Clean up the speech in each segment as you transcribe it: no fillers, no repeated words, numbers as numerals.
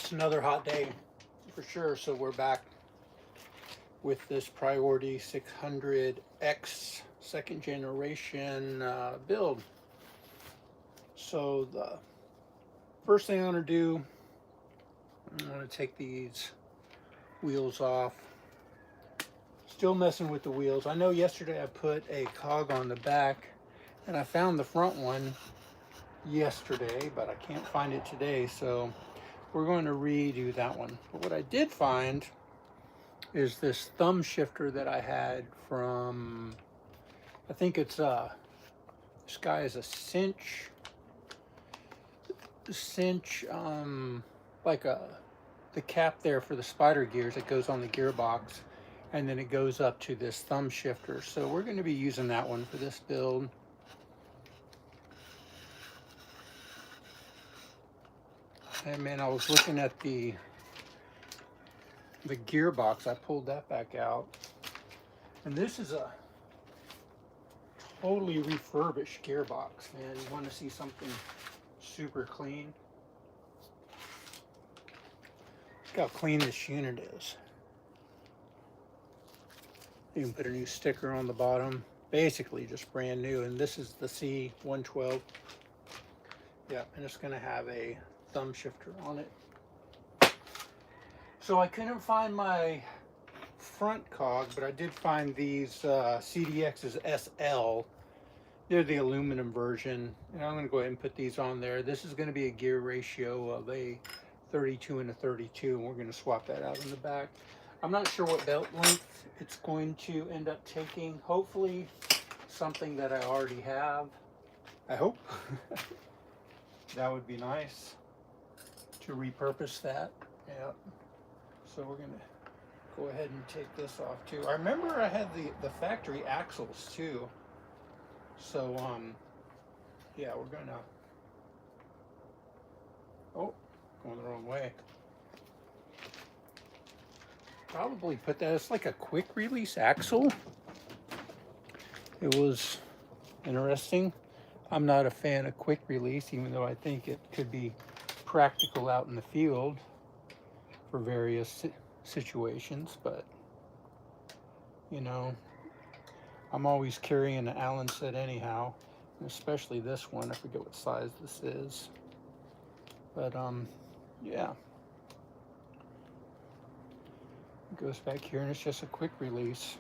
It's another hot day for sure. So we're back with this Priority 600X second generation build. So the first thing I'm going to do, I'm going to take these wheels off. Still messing with the wheels. I know yesterday I put a cog on the back and I found the front one yesterday, but I can't find it today. So we're going to redo that one. But what I did find is this thumb shifter that I had from, I think it's this guy is a cinch like the cap there for the spider gears. It goes on the gearbox and then it goes up to this thumb shifter. So we're going to be using that one for this build. And man, I was looking at the gearbox. I pulled that back out, and this is a totally refurbished gearbox. Man, you want to see something super clean? Look how clean this unit is. You can put a new sticker on the bottom. Basically just brand new. And this is the C112. Yeah, and it's going to have a thumb shifter on it. So I couldn't find my front cog, but I did find these CDX's SL. They're the aluminum version, and I'm going to go ahead and put these on there. This is going to be a gear ratio of a 32 and a 32, and we're going to swap that out in the back. I'm not sure what belt length it's going to end up taking. Hopefully something that I already have. I hope. That would be nice to repurpose that. Yeah. So we're going to go ahead and take this off too. I remember I had the factory axles too. So yeah, we're going to, oh, going the wrong way. Probably put that, it's like a quick release axle. It was interesting. I'm not a fan of quick release, even though I think it could be practical out in the field for various situations, but you know, I'm always carrying an Allen set anyhow, especially this one. I forget what size this is, but yeah, it goes back here and it's just a quick release.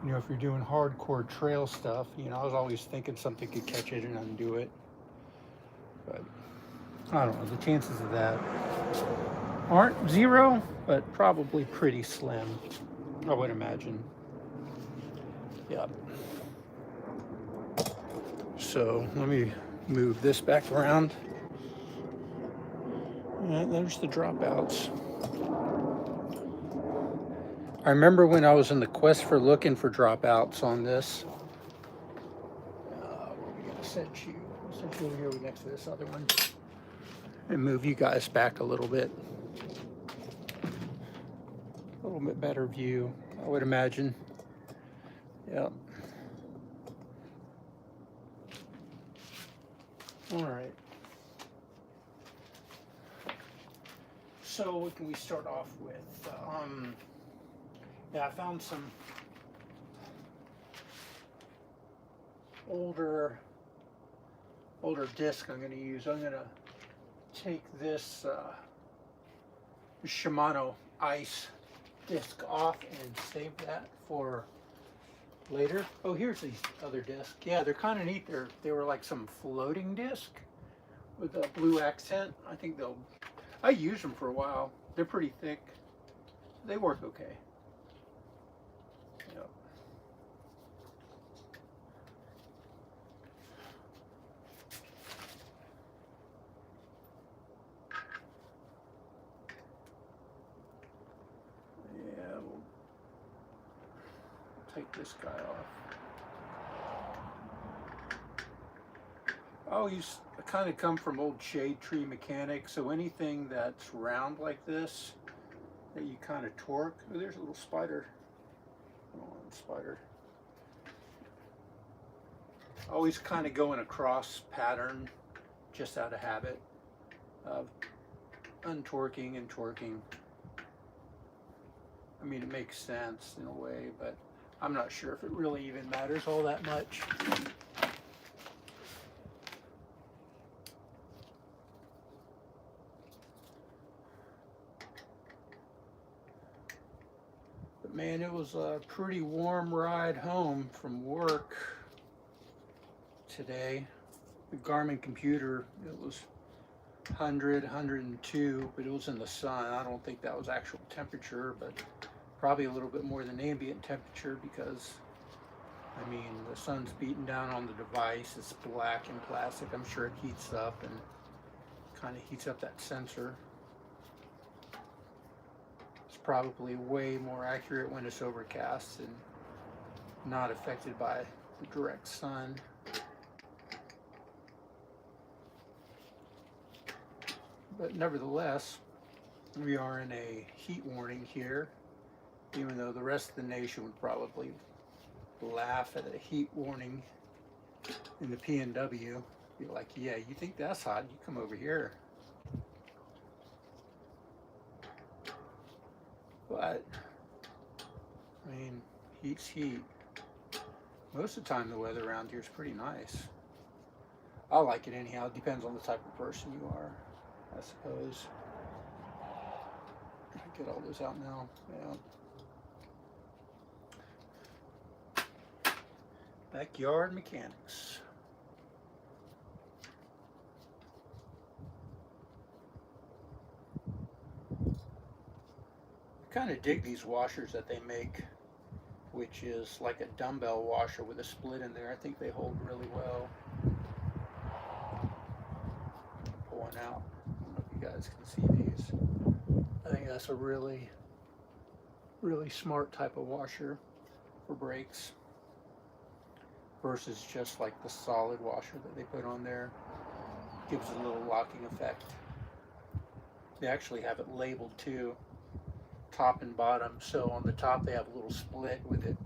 You know, if you're doing hardcore trail stuff, you know, I was always thinking something could catch it and undo it, but I don't know, the chances of that aren't zero, but probably pretty slim, I would imagine. Yeah. So let me move this back around. And there's the dropouts. I remember when I was in the quest for looking for dropouts on this. Where are we going to set you? I'll set you over here next to this other one. And move you guys back a little bit. A little bit better view, I would imagine. Yep. All right. So what can we start off with? Yeah, I found some older disc I'm going to use. I'm going to take this Shimano ice disc off and save that for later. Oh, here's these other discs. Yeah, they're kind of neat. They were like some floating disc with a blue accent. I think I used them for a while. They're pretty thick. They work okay. Yep. Yeah, we'll take this guy off. Oh, you kind of come from old shade tree mechanics, so anything that's round like this that you kind of torque. Oh, there's a little spider. Oh, spider. Always kind of go in a cross pattern just out of habit. of untorquing and torquing. I mean, it makes sense in a way, but I'm not sure if it really even matters all that much. But man, it was a pretty warm ride home from work today. The Garmin computer, it was 100, 102, but it was in the sun. I don't think that was actual temperature, but probably a little bit more than ambient temperature because, I mean, the sun's beating down on the device. It's black and plastic. I'm sure it heats up and kind of heats up that sensor. It's probably way more accurate when it's overcast and not affected by the direct sun. But nevertheless, we are in a heat warning here, even though the rest of the nation would probably laugh at a heat warning in the PNW. Be like, yeah, you think that's hot? You come over here. But, I mean, heat's heat. Most of the time the weather around here is pretty nice. I like it anyhow. It depends on the type of person you are, I suppose. Get all those out now. Yeah. Backyard mechanics. I kind of dig these washers that they make, which is like a dumbbell washer with a split in there. I think they hold really well. Pull one out. I don't know if you guys can see these. I think that's a really smart type of washer for brakes versus just like the solid washer that they put on there. Gives it a little locking effect. They actually have it labeled too, top and bottom. So on the top they have a little split with it,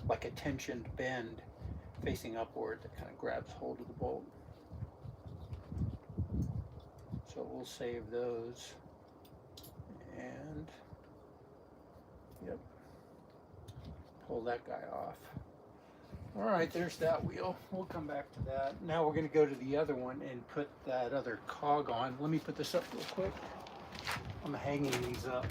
like a tensioned bend facing upward that kind of grabs hold of the bolt. So we'll save those. And, yep, pull that guy off. All right, there's that wheel. We'll come back to that. Now we're going to go to the other one and put that other cog on. Let me put this up real quick. I'm hanging these up.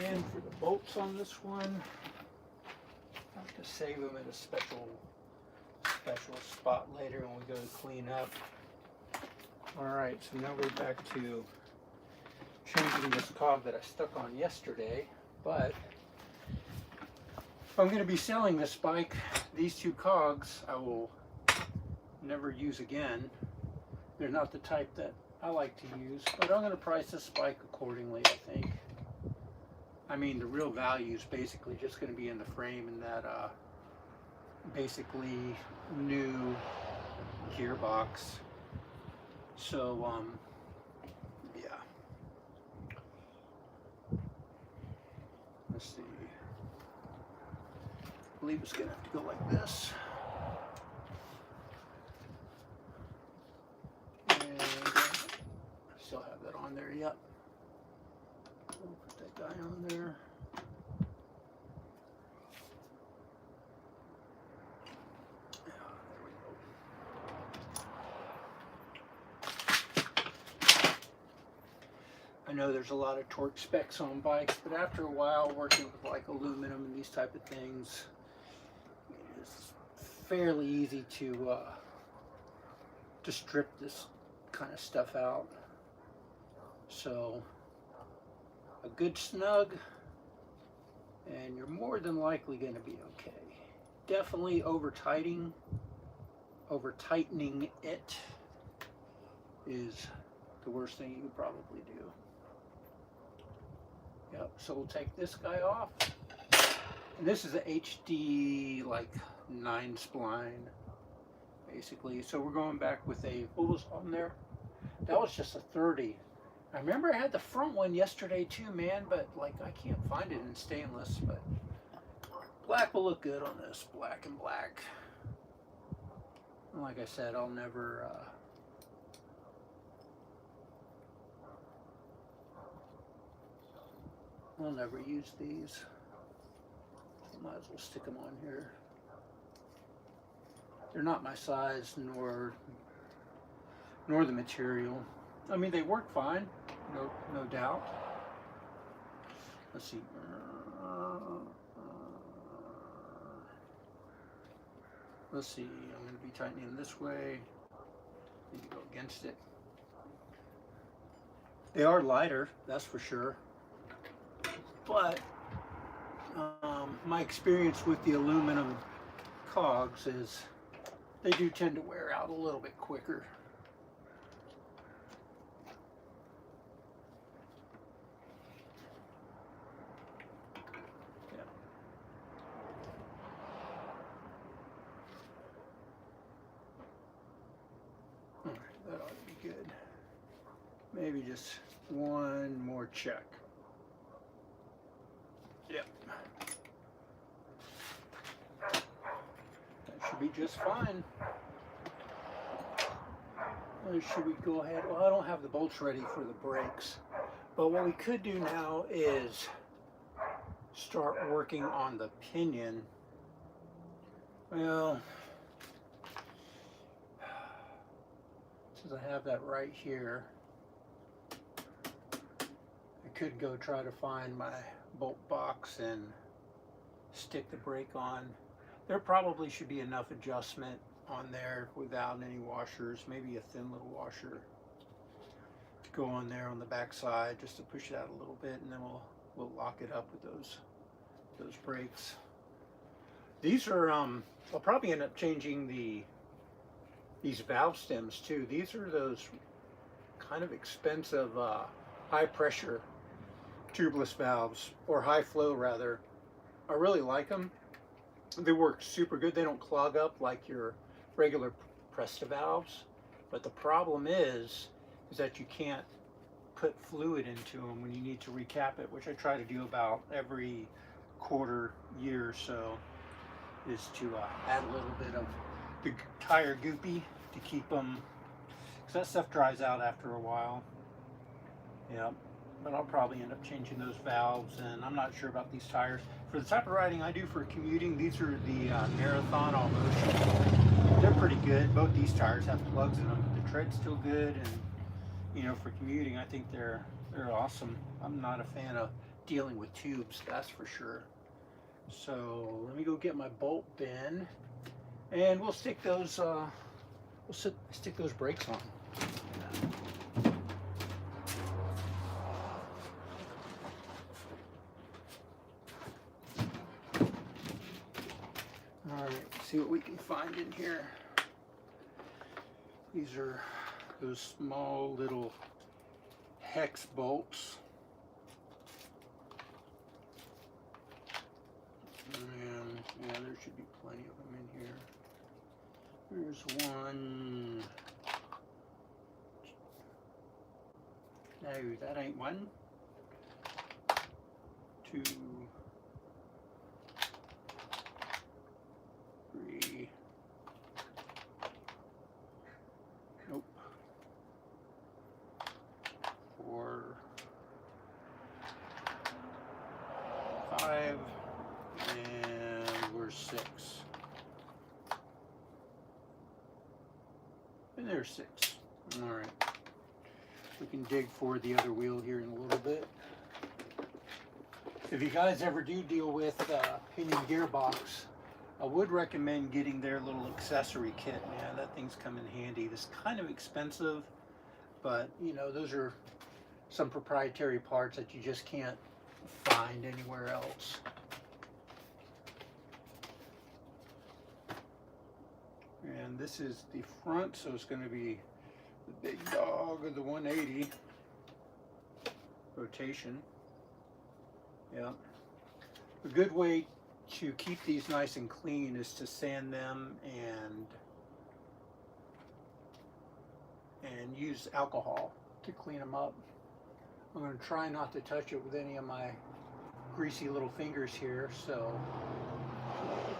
And for the bolts on this one, I have to save them in a special spot later when we go to clean up. Alright, so now we're back to changing this cog that I stuck on yesterday, but if I'm going to be selling this bike, these two cogs I will never use again. They're not the type that I like to use, but I'm going to price this bike accordingly, I think. I mean, the real value is basically just going to be in the frame and that basically new gearbox. So, yeah. Let's see. I believe it's going to have to go like this. And I still have that on there, yep. We'll put that guy on there. I know there's a lot of torque specs on bikes, but after a while working with like aluminum and these type of things, it's fairly easy to strip this kind of stuff out. So a good snug and you're more than likely going to be okay. Definitely over tightening it is the worst thing you could probably do. Yep, so we'll take this guy off. And this is a HD like 9 spline basically. So we're going back with a, what was on there? That was just a 30. I remember I had the front one yesterday too, man, but like I can't find it in stainless. But black will look good on this, black and black. And like I said, I'll never use these. Might as well stick them on here. They're not my size, nor the material. I mean, they work fine, no doubt. Let's see. Let's see. I'm going to be tightening this way. Need to go against it. They are lighter, that's for sure. But my experience with the aluminum cogs is they do tend to wear out a little bit quicker. Yeah. All right, that ought to be good. Maybe just one more check. Yep. That should be just fine. Should we go ahead? Well, I don't have the bolts ready for the brakes, but what we could do now is start working on the pinion. Well, since I have that right here, I could go try to find my bolt box and stick the brake on. There probably should be enough adjustment on there without any washers, maybe a thin little washer to go on there on the back side just to push it out a little bit, and then we'll lock it up with those brakes. These are I'll probably end up changing these valve stems too. These are those kind of expensive high pressure tubeless valves, or high flow rather. I really like them. They work super good. They don't clog up like your regular Presta valves, but the problem is that you can't put fluid into them when you need to recap it, which I try to do about every quarter year or so, is to add a little bit of the tire goopy to keep them, because that stuff dries out after a while. Yeah, but I'll probably end up changing those valves, and I'm not sure about these tires. For the type of riding I do for commuting, these are the Marathon All Motion. They're pretty good. Both these tires have plugs in them, but the tread's still good, and you know, for commuting, I think they're awesome. I'm not a fan of dealing with tubes, that's for sure. So let me go get my bolt bin, and we'll stick those stick those brakes on. Alright, see what we can find in here. These are those small little hex bolts. And yeah, there should be plenty of them in here. There's one. No, that ain't one. Two. Three. Nope. Four. Five. And we're six. And there's six. All right. We can dig for the other wheel here in a little bit. If you guys ever do deal with Pinion Gearbox, I would recommend getting their little accessory kit, man. That thing's come in handy. It's kind of expensive, but you know, those are some proprietary parts that you just can't find anywhere else. And this is the front, so it's going to be the big dog of the 180 rotation. Yeah. A good way to keep these nice and clean is to sand them and use alcohol to clean them up. I'm going to try not to touch it with any of my greasy little fingers here, so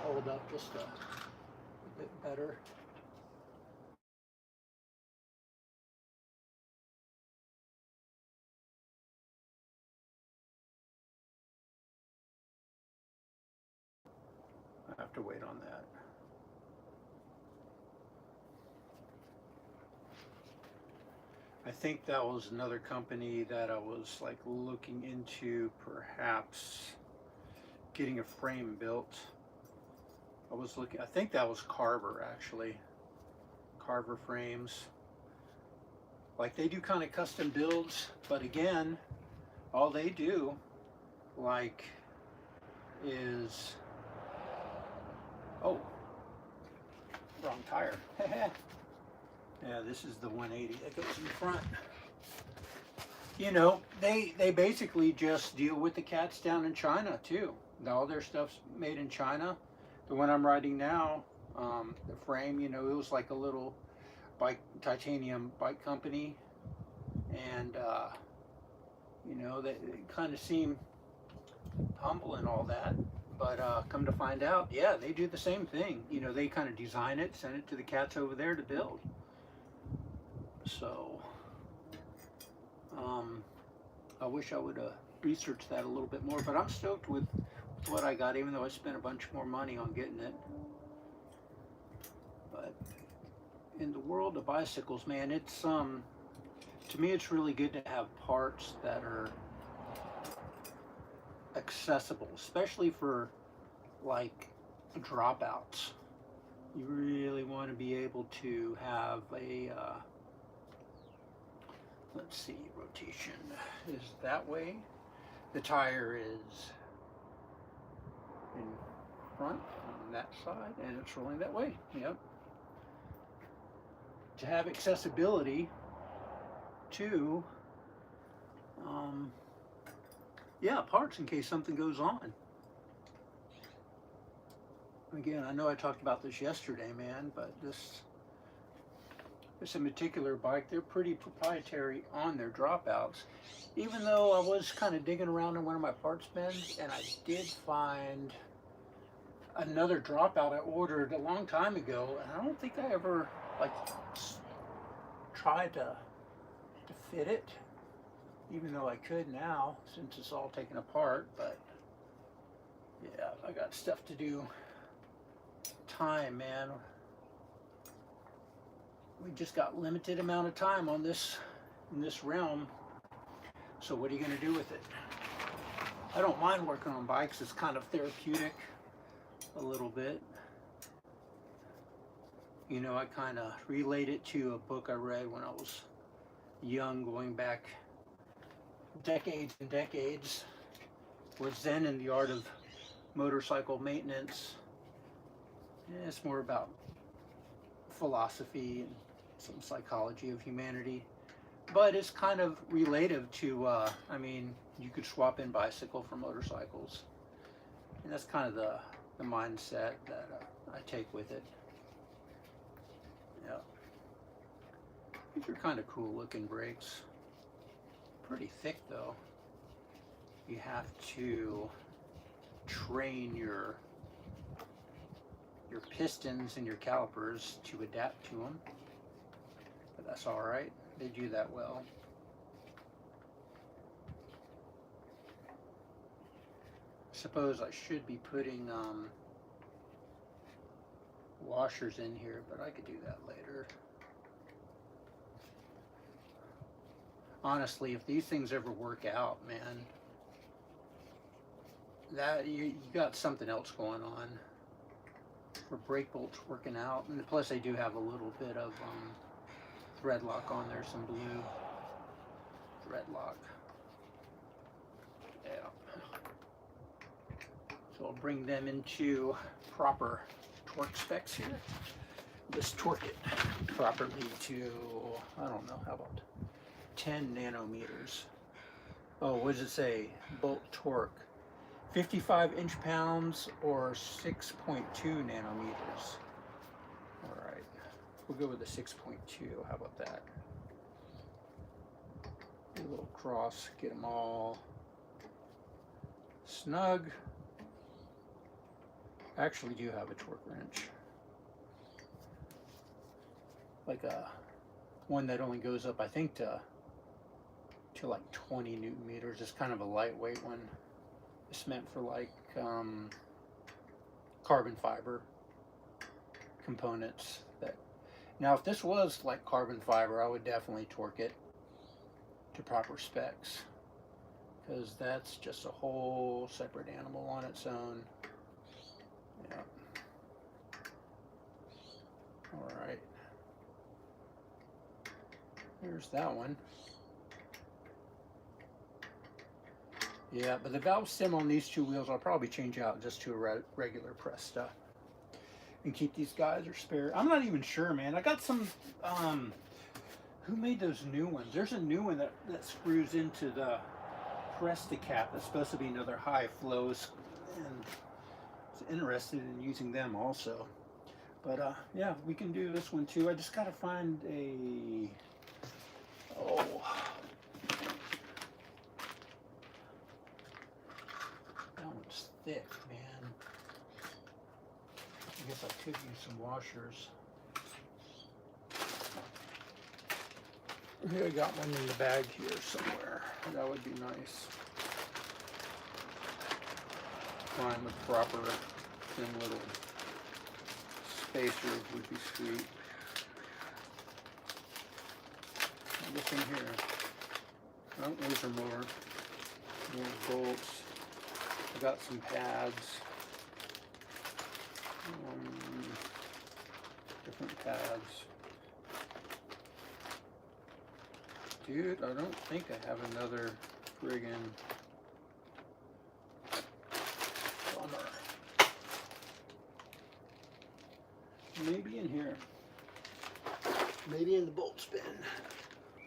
hold up just a bit better. I have to wait on that. I think that was another company that I was like looking into perhaps getting a frame built. I think that was Carver actually. Carver frames. Like they do kind of custom builds, but again, all they do like is, oh, wrong tire. Yeah, this is the 180 that goes in front. You know, they basically just deal with the cats down in China too. All their stuff's made in China. The one I'm riding now, the frame, you know, it was like a little bike, titanium bike company, and you know, they kind of seem humble and all that, but come to find out, yeah, they do the same thing. You know, they kind of design it, send it to the cats over there to build. So I wish I would have researched that a little bit more, but I'm stoked with what I got, even though I spent a bunch more money on getting it. But in the world of bicycles, man, it's to me it's really good to have parts that are accessible, especially for like dropouts. You really want to be able to have a let's see, rotation is that way. The tire is in front on that side and it's rolling that way. Yep. To have accessibility to yeah, parts in case something goes on. Again, I know I talked about this yesterday, man, but this in particular bike, they're pretty proprietary on their dropouts. Even though I was kind of digging around in one of my parts bins and I did find another dropout I ordered a long time ago, and I don't think I ever like tried to fit it, even though I could now since it's all taken apart. But yeah, I got stuff to do. Time, man. We just got limited amount of time on this in this realm. So what are you going to do with it? I don't mind working on bikes. It's kind of therapeutic a little bit. You know, I kind of relate it to a book I read when I was young, going back decades and decades, was Zen in the Art of Motorcycle Maintenance. Yeah, it's more about philosophy and some psychology of humanity, but it's kind of relative to I mean, you could swap in bicycle for motorcycles, and that's kind of the mindset that I take with it. Yeah, these are kind of cool looking brakes. Pretty thick though. You have to train your pistons and your calipers to adapt to them, but that's all right. They do that well. Suppose I should be putting washers in here, but I could do that later. Honestly, if these things ever work out, man, that you got something else going on. For brake bolts working out, and plus they do have a little bit of thread lock on there, some blue thread lock. Yeah. So I'll bring them into proper torque specs here. Let's torque it properly to, I don't know, how about 10 nanometers. Oh, what does it say? Bolt torque. 55 inch-pounds or 6.2 nanometers. All right, we'll go with the 6.2. How about that? a little cross, get them all snug. I actually do have a torque wrench, like a one that only goes up, I think, to like 20 Newton meters. It's kind of a lightweight one. It's meant for like carbon fiber components. That now, if this was like carbon fiber, I would definitely torque it to proper specs, because that's just a whole separate animal on its own. Yeah. All right. There's that one. Yeah, but the valve stem on these two wheels I'll probably change out just to a regular press stuff and keep these guys or spare. I'm not even sure, man. I got some, who made those new ones? There's a new one that screws into the Presta cap that's supposed to be another high flows, and I was interested in using them also. But yeah, we can do this one too. I just gotta find a, that one's thick, man. I guess I could use some washers. Here, I got one in the bag here somewhere. That would be nice. Find the proper thin little spacer would be sweet. This in here. Oh, those are more bolts. I got some pads. Different pads. Dude, I don't think I have another friggin' bummer. Maybe in here. Maybe in the bolt spin.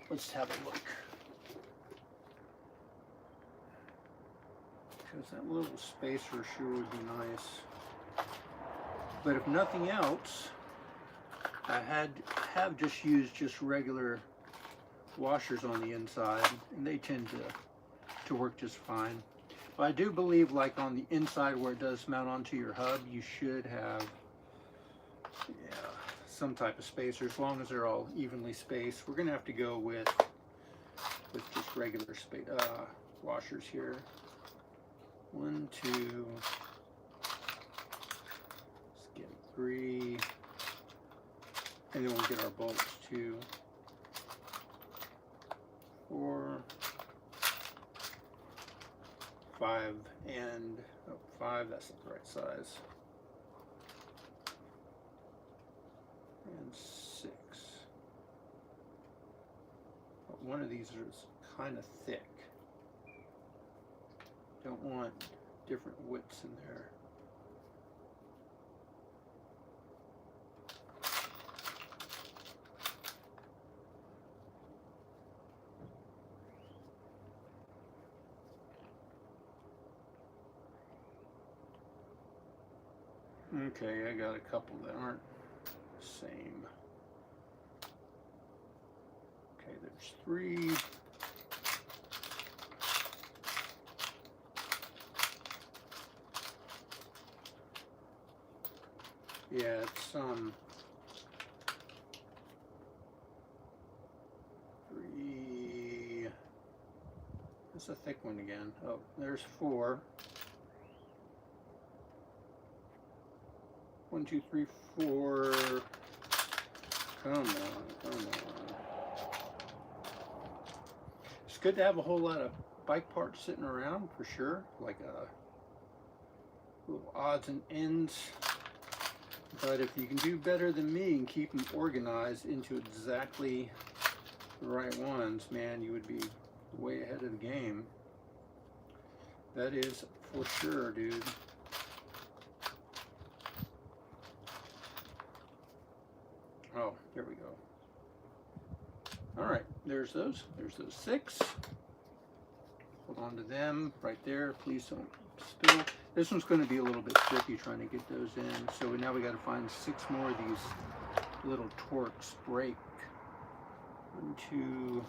Let's have a look. Because that little spacer sure would be nice. But if nothing else, I have just used just regular washers on the inside, and they tend to work just fine. But I do believe, like on the inside where it does mount onto your hub, you should have some type of spacer, as long as they're all evenly spaced. We're gonna have to go with just regular washers here. 1, 2, let's get 3, and then we'll get our bolts 2, 4, 5, and 5, that's the right size, and 6. But one of these is kind of thick. Don't want different widths in there. Okay, I got a couple that aren't the same. Okay, there's 3. Yeah, it's 3. That's a thick one again. Oh, there's 4. 1, 2, 3, 4. Come on, come on. It's good to have a whole lot of bike parts sitting around for sure, like little odds and ends. But if you can do better than me and keep them organized into exactly the right ones, man, you would be way ahead of the game. That is for sure, dude. Oh, there we go. All right, there's those. There's those 6. Hold on to them right there. Please don't spill. This one's going to be a little bit tricky trying to get those in. So now we got to find 6 more of these little Torx break. 1, 2,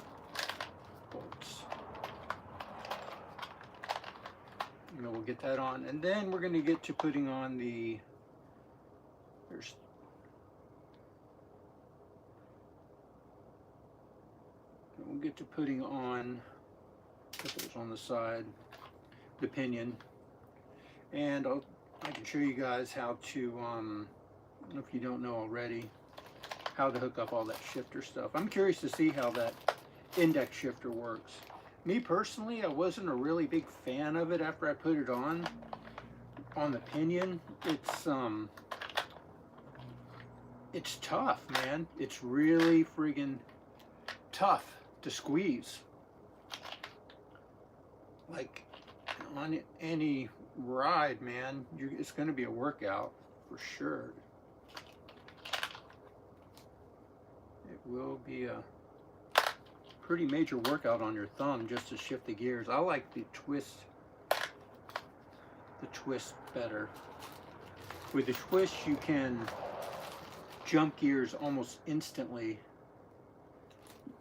bolts. You know, we'll get that on, and then we're going to get to putting on the, we'll get to putting on, put those on the side, the pinion, and I can show you guys how to, if you don't know already, how to hook up all that shifter stuff. I'm curious to see how that index shifter works. Me personally, I wasn't a really big fan of it after I put it on the pinion. It's tough, man. It's really friggin' tough to squeeze. Like on any ride, man, it's going to be a workout for sure. It will be a pretty major workout on your thumb just to shift the gears. I like the twist better. With the twist you can jump gears almost instantly,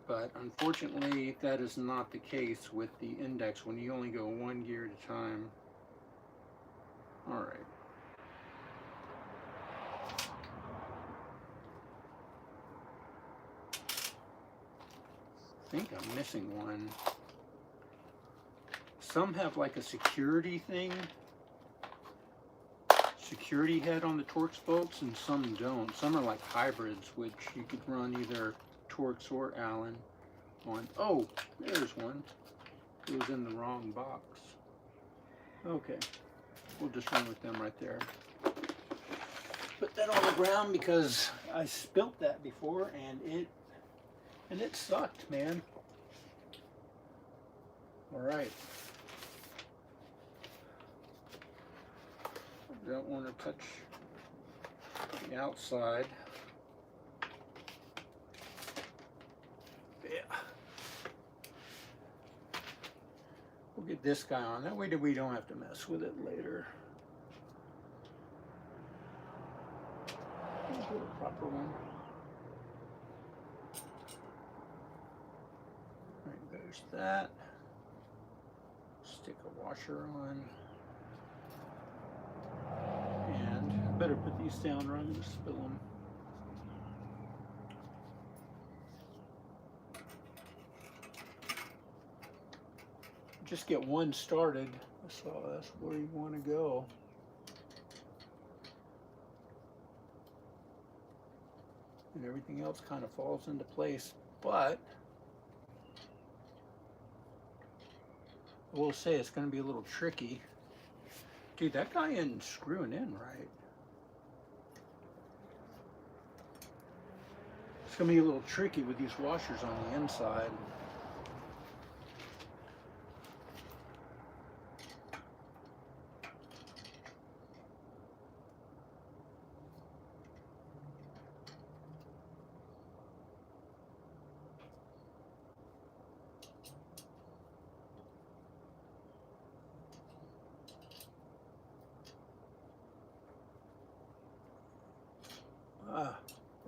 but unfortunately that is not the case with the index when you only go one gear at a time. All right. I think I'm missing one. Some have like a security thing, security head on the Torx bolts, and some don't. Some are like hybrids, which you could run either Torx or Allen on. Oh, there's one. It was in the wrong box. Okay, we'll just run with them right there. Put that on the ground because I spilt that before and it sucked, man. All right. Don't want to touch the outside. Yeah. We'll get this guy on. That way we don't have to mess with it later. We'll do a proper one. All right, there's that. Stick a washer on. And I better put these down or I'm going to spill them. Just get one started, so that's where you want to go. And everything else kind of falls into place, but I will say it's going to be a little tricky. Dude, that guy isn't screwing in right. It's going to be a little tricky with these washers on the inside.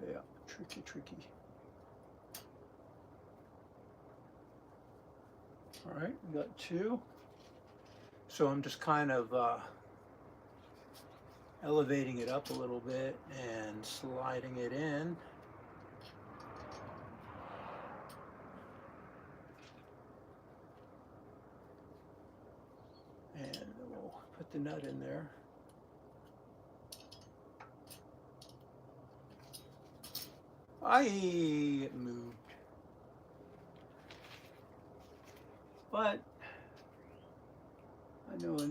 Yeah, tricky. All right, we got two. So I'm just kind of elevating it up a little bit and sliding it in. And we'll put the nut in there. It moved. But I know a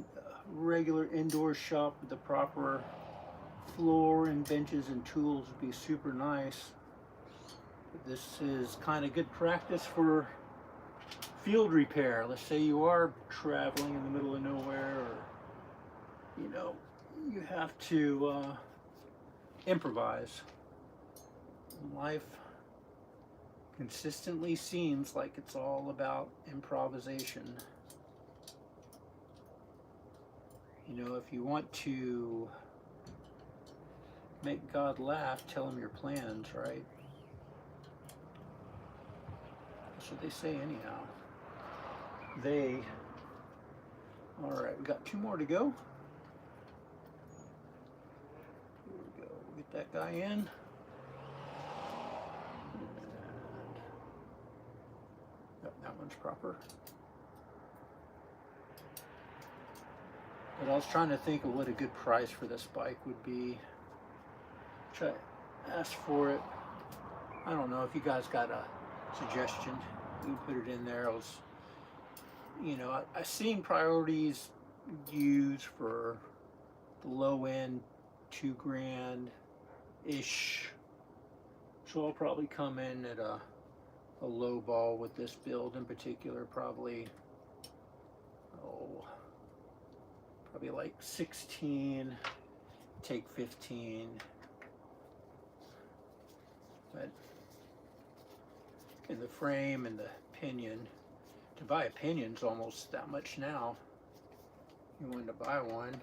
regular indoor shop with the proper floor and benches and tools would be super nice. But this is kind of good practice for field repair. Let's say you are traveling in the middle of nowhere, or you know, you have to improvise. Life consistently seems like it's all about improvisation. You know, if you want to make God laugh, tell him your plans, right? That's what they say anyhow. all right, we got 2 more to go. Here we go, we'll get that guy in. And, yep, that one's proper. But I was trying to think of what a good price for this bike would be. Try to ask for it. I don't know if you guys got a suggestion. You can put it in there. I've seen priorities used for the low end, $2,000-ish. So I'll probably come in at a low ball with this build in particular, probably like 16, take 15. But in the frame and the pinion, to buy a pinion's almost that much now. You want to buy one.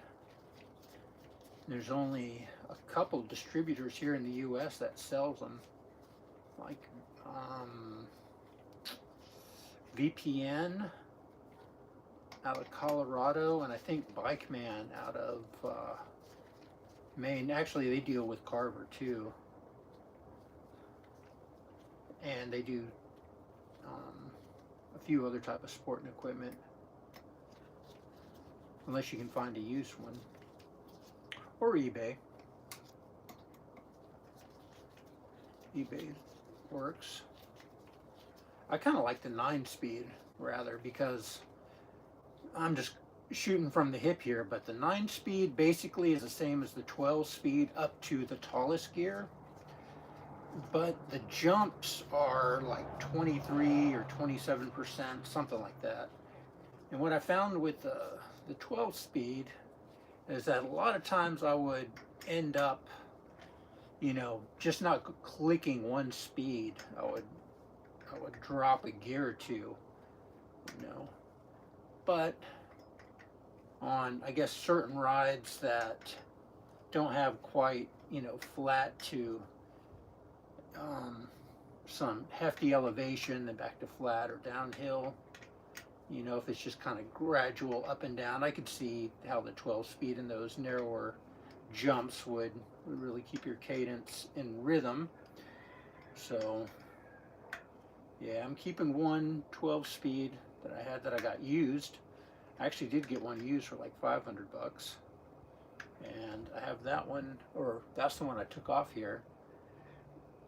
There's only a couple distributors here in the US that sells them, like VPN out of Colorado, and I think Bike Man out of Maine. Actually, they deal with Carver too, and they do a few other type of sporting equipment, unless you can find a used one, or eBay. eBay works. I kind of like the 9-speed rather, because I'm just shooting from the hip here, but the 9-speed basically is the same as the 12-speed up to the tallest gear, but the jumps are like 23 or 27%, something like that. And what I found with the 12-speed is that a lot of times I would end up, just not clicking one speed. I would drop a gear or two, But on, I guess, certain rides that don't have quite, flat to some hefty elevation and back to flat or downhill, if it's just kind of gradual up and down, I could see how the 12-speed in those narrower jumps would really keep your cadence in rhythm. So yeah, I'm keeping one 12-speed that I had that I got used. I actually did get one used for like $500, and I have that one, or that's the one I took off here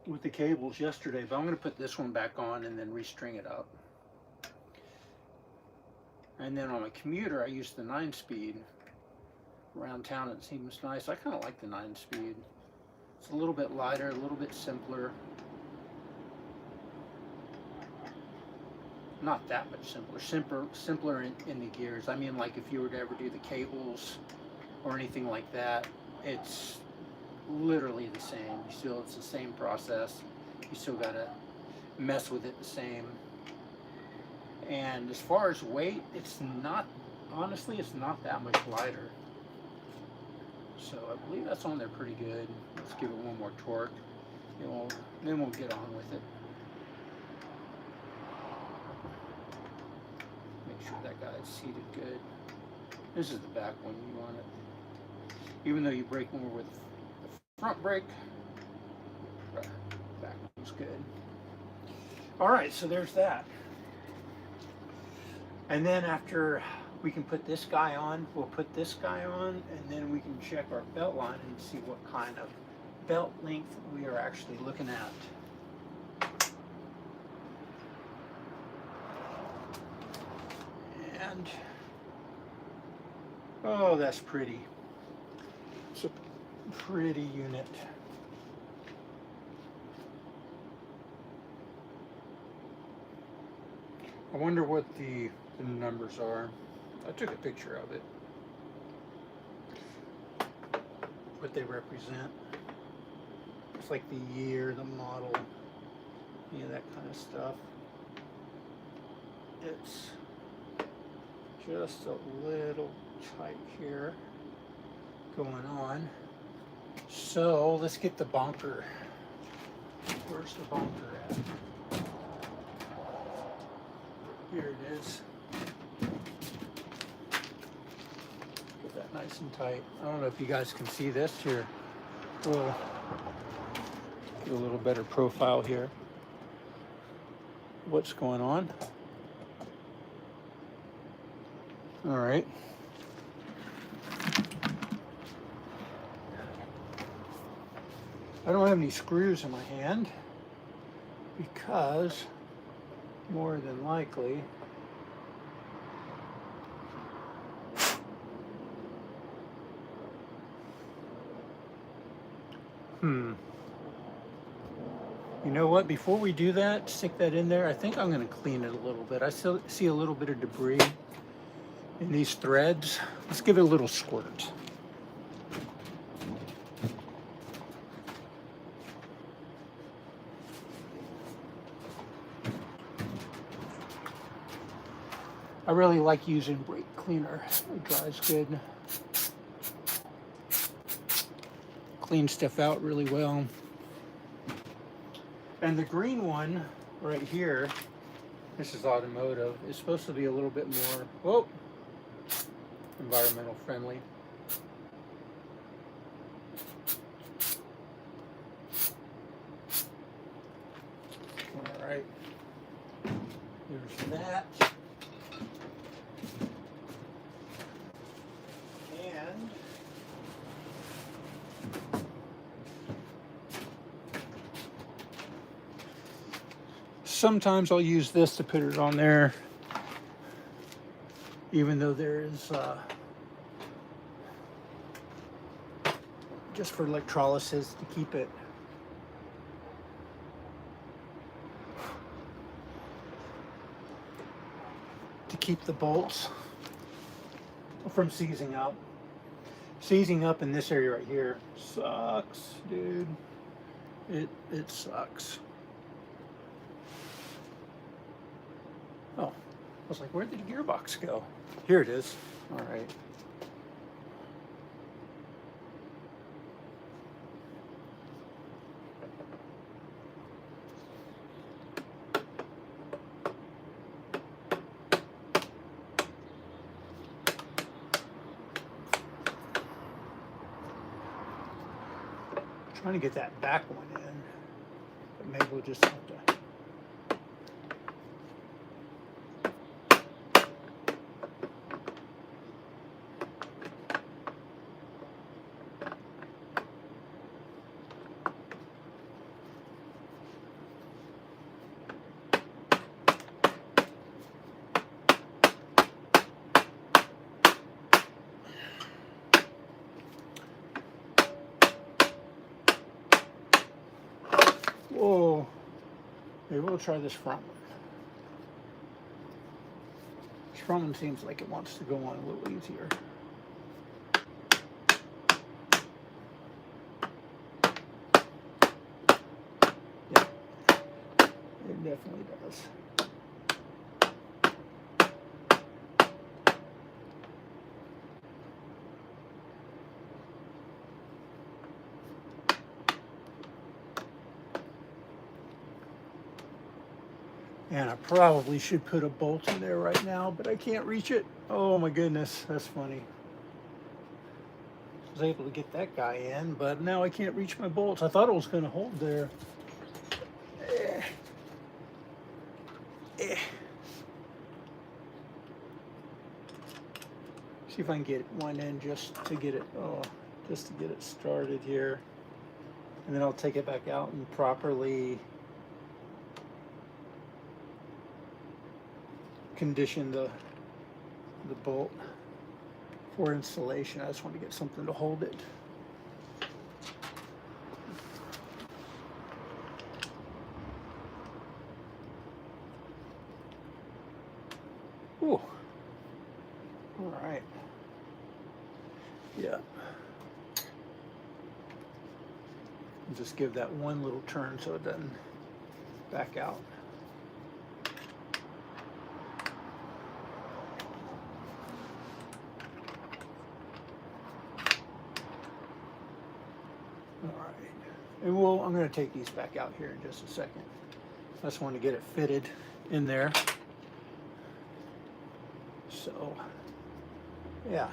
with the cables yesterday, but I'm going to put this one back on and then restring it up. And then on my commuter, I used the 9-speed around town. It seems nice. I kind of like the 9-speed. It's a little bit lighter, a little bit simpler. Not that much simpler in the gears. I mean, like if you were to ever do the cables or anything like that, it's literally the same. It's the same process. You still gotta mess with it the same. And as far as weight, honestly, it's not that much lighter. So I believe that's on there pretty good. Let's give it one more torque. Then we'll get on with it. Make sure that guy's seated good. This is the back one. You want it. Even though you brake more with the front brake, back one's good. All right, so there's that. And then after we can put this guy on, we'll put this guy on, and then we can check our belt line and see what kind of belt length we are actually looking at. And, oh, that's pretty. It's a pretty unit. I wonder what the numbers are. I took a picture of it. What they represent. It's like the year, the model, that kind of stuff. It's just a little tight here going on. So let's get the bonker. Where's the bonker at? Here it is. nice and tight. I don't know if you guys can see this here. We'll get a little better profile here. What's going on? All right. I don't have any screws in my hand because more than likely you know what, before we do that, stick that in there, I think I'm going to clean it a little bit. I still see a little bit of debris in these threads. Let's give it a little squirt. I really like using brake cleaner. It dries good. Cleans stuff out really well. And the green one right here, this is automotive, is supposed to be a little bit more, whoa, environmental friendly. All right, here's that. And sometimes I'll use this to put it on there, even though there is just for electrolysis to keep it the bolts from seizing up. Seizing up in this area right here sucks, dude. It sucks. Oh, I was like, where did the gearbox go? Here it is. All right. Trying to get that back one in, but maybe we'll just have to. Whoa, maybe we'll try this front one. This front one seems like it wants to go on a little easier. Yeah, it definitely does. And I probably should put a bolt in there right now, but I can't reach it. Oh my goodness, that's funny. I was able to get that guy in, but now I can't reach my bolts. I thought it was going to hold there. See if I can get one in just to get it, just to get it started here. And then I'll take it back out and properly condition the bolt for installation. I just want to get something to hold it. Ooh. All right. Yeah. Just give that one little turn so it doesn't back out. And I'm going to take these back out here in just a second. I just want to get it fitted in there. So, yeah.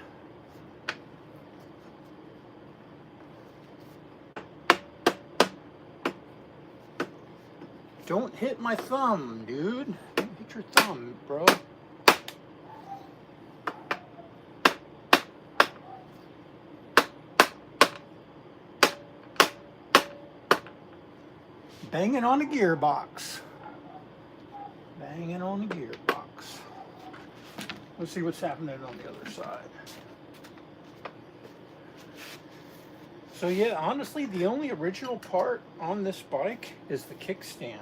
Don't hit my thumb, dude. Don't hit your thumb, bro. Banging on a gearbox. Banging on the gearbox. Let's see what's happening on the other side. So yeah, honestly, the only original part on this bike is the kickstand.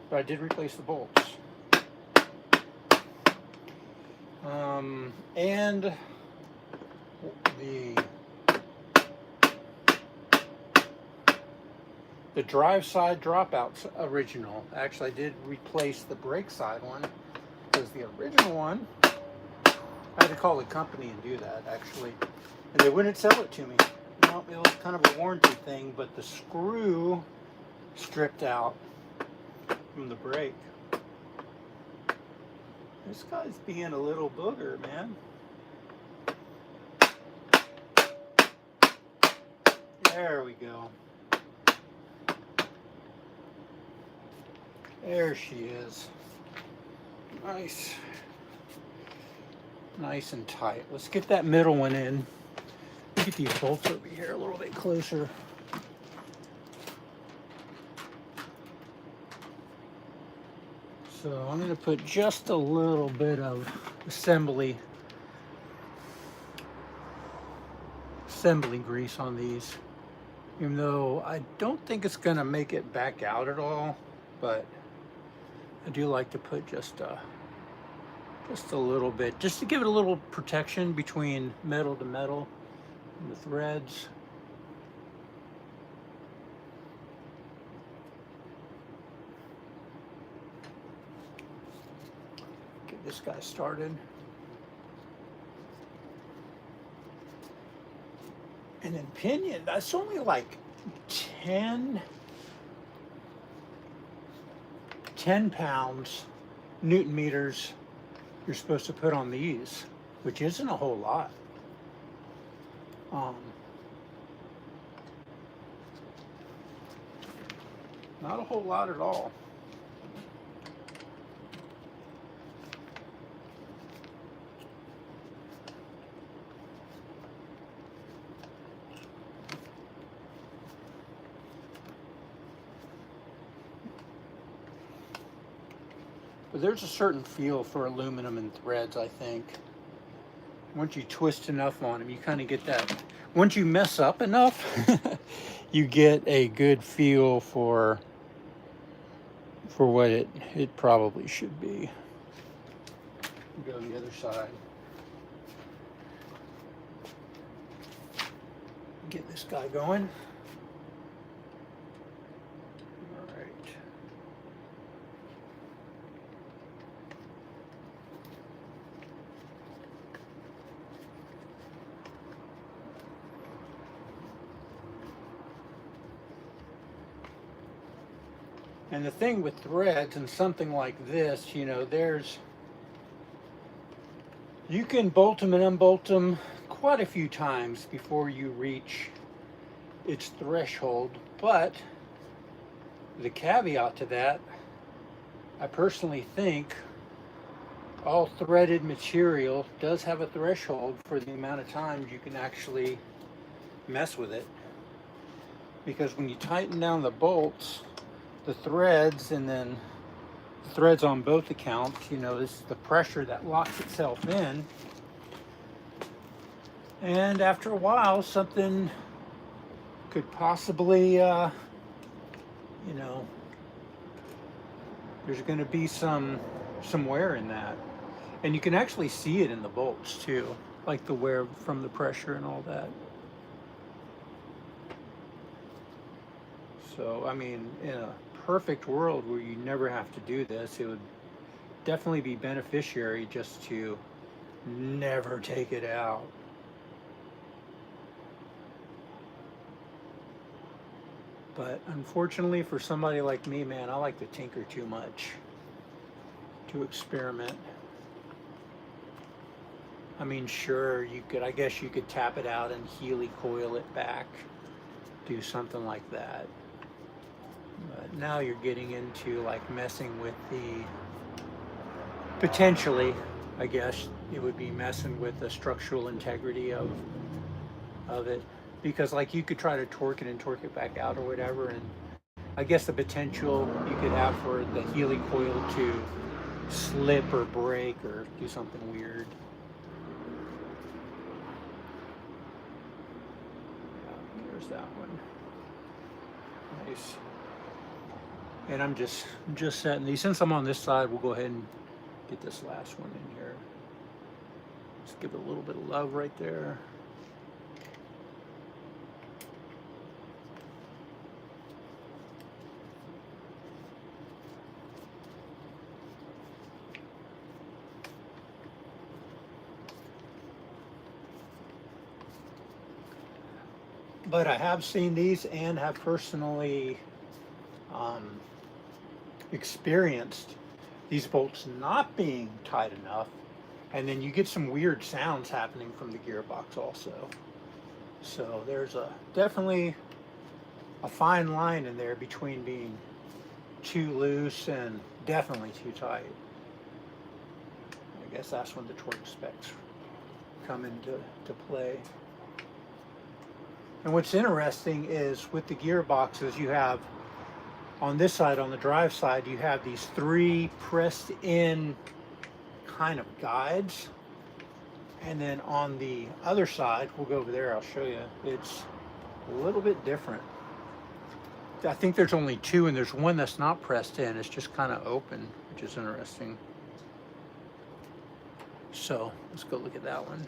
But I did replace the bolts. And the drive side dropout's original. Actually, I did replace the brake side one because the original one, I had to call the company and do that actually, and they wouldn't sell it to me. Well, it was kind of a warranty thing, but the screw stripped out from the brake. This guy's being a little booger, man. There we go. There she is. Nice. Nice and tight. Let's get that middle one in. Get these bolts over here a little bit closer. So I'm going to put just a little bit of assembly grease on these, even though I don't think it's going to make it back out at all, but I do like to put just a little bit, just to give it a little protection between metal to metal and the threads. Get this guy started. And then Pinion, that's only like 10 pounds, Newton meters you're supposed to put on these, which isn't a whole lot. Not a whole lot at all. But there's a certain feel for aluminum and threads, I think. Once you twist enough on them, you kind of get that. Once you mess up enough, you get a good feel for what it probably should be. Go to the other side. Get this guy going. All right. And the thing with threads and something like this, you know, you can bolt them and unbolt them quite a few times before you reach its threshold. But the caveat to that, I personally think all threaded material does have a threshold for the amount of times you can actually mess with it. Because when you tighten down the bolts, the threads, and then the threads on both accounts, you know, this is the pressure that locks itself in. And after a while, something could possibly, you know, there's going to be some wear in that. And you can actually see it in the bolts too, like the wear from the pressure and all that. So, I mean, in a perfect world where you never have to do this, it would definitely be beneficiary just to never take it out. But unfortunately for somebody like me, man, I like to tinker too much to experiment. I mean, sure, I guess you could tap it out and Healy coil it back, do something like that. But now you're getting into like messing with the, potentially, I guess it would be messing with the structural integrity of it, because like you could try to torque it and torque it back out or whatever, and I guess the potential you could have for the Healy coil to slip or break or do something weird. Yeah, there's that one. Nice. And I'm just setting these. Since I'm on this side, we'll go ahead and get this last one in here. Just give it a little bit of love right there. But I have seen these and have personally experienced these bolts not being tight enough, and then you get some weird sounds happening from the gearbox also. So there's definitely a fine line in there between being too loose and definitely too tight. I guess that's when the torque specs come into play. And what's interesting is with the gearboxes, you have on this side, on the drive side, you have these 3 pressed in kind of guides. And then on the other side, we'll go over there, I'll show you, it's a little bit different. I think there's only 2, and there's one that's not pressed in. It's just kind of open, which is interesting. So let's go look at that one.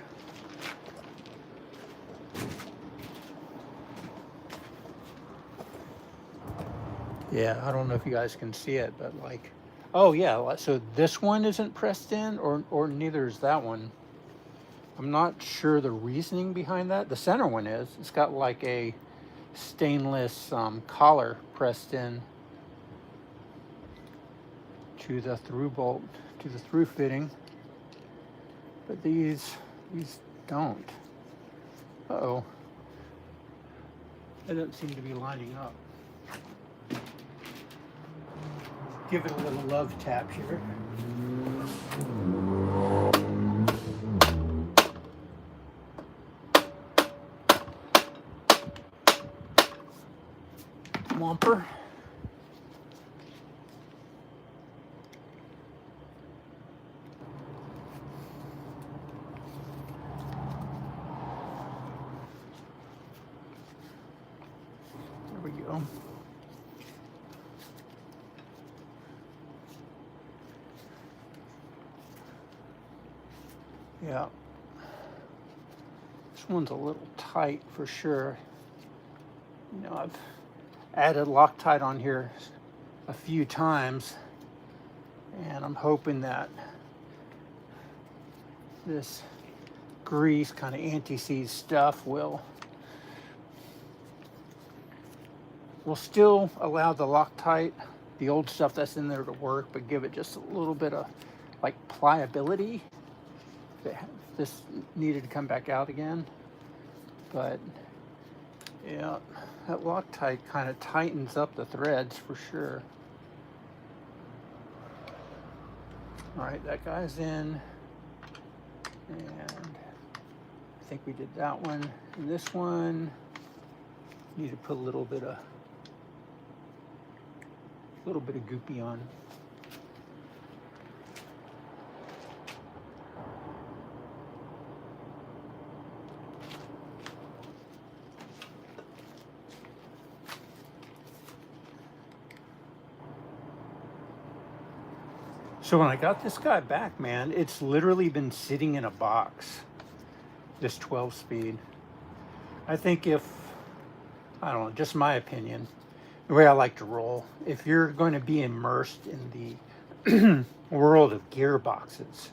Yeah, I don't know if you guys can see it, but like, oh yeah, so this one isn't pressed in, or neither is that one. I'm not sure the reasoning behind that. The center one is. It's got like a stainless collar pressed in to the through bolt, to the through fitting. But these don't. Uh-oh. They don't seem to be lining up. Give it a little love tap here. Whomper. There we go. Yeah, this one's a little tight for sure. You know, I've added Loctite on here a few times, and I'm hoping that this grease kind of anti-seize stuff will still allow the Loctite, the old stuff that's in there, to work, but give it just a little bit of like pliability. This needed to come back out again, but yeah, that Loctite kind of tightens up the threads for sure. All right, that guy's in, and I think we did that one. And this one, need to put a little bit of goopy on. So when I got this guy back, man, it's literally been sitting in a box, this 12-speed. I think I don't know, just my opinion, the way I like to roll, if you're going to be immersed in the world of gearboxes,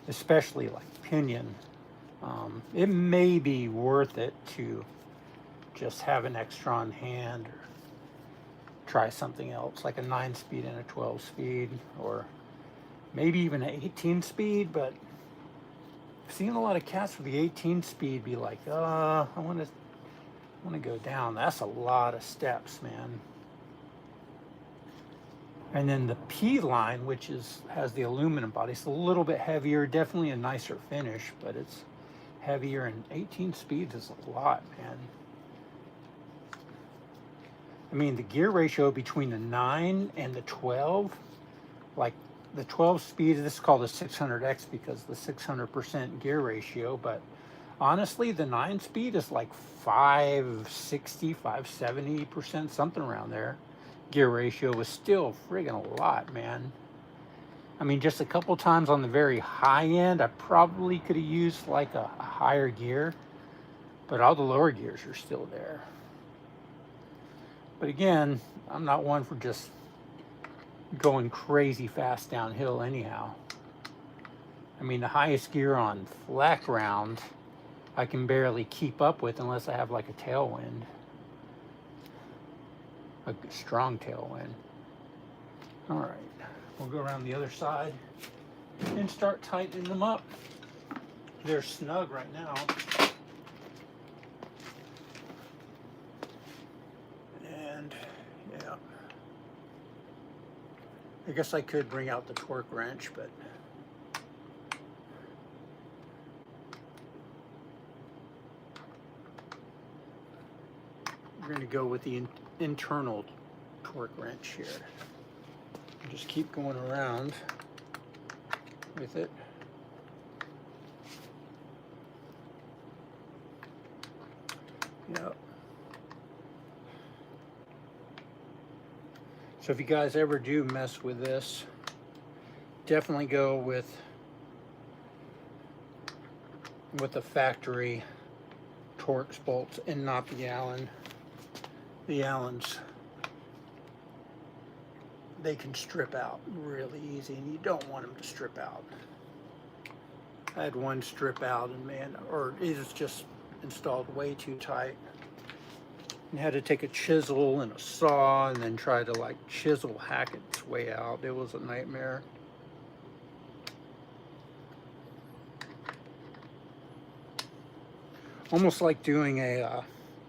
especially like Pinion, it may be worth it to just have an extra on hand, or try something else, like a 9-speed and a 12-speed, or maybe even an 18-speed. But I've seen a lot of cats with the 18-speed be like, I want to go down. That's a lot of steps, man. And then the P line, which has the aluminum body, it's a little bit heavier, definitely a nicer finish, but it's heavier, and 18 speeds is a lot, man. I mean, the gear ratio between the 9 and the 12, like the 12 speed, this is called a 600X because the 600% gear ratio, but honestly, the 9 speed is like 560, 570%, something around there. Gear ratio was still friggin' a lot, man. I mean, just a couple times on the very high end, I probably could have used like a higher gear, but all the lower gears are still there. But again, I'm not one for just going crazy fast downhill anyhow. I mean, the highest gear on flat ground, I can barely keep up with unless I have like a tailwind. A strong tailwind. All right, we'll go around the other side and start tightening them up. They're snug right now. And yeah, I guess I could bring out the torque wrench, but we're going to go with the internal torque wrench here. Just keep going around with it. Yep. So if you guys ever do mess with this, definitely go with the factory Torx bolts and not the Allen. The Allens, they can strip out really easy, and you don't want them to strip out. I had one strip out, and man, or it was just installed way too tight. And had to take a chisel and a saw and then try to like chisel hack its way out. It was a nightmare. Almost like doing a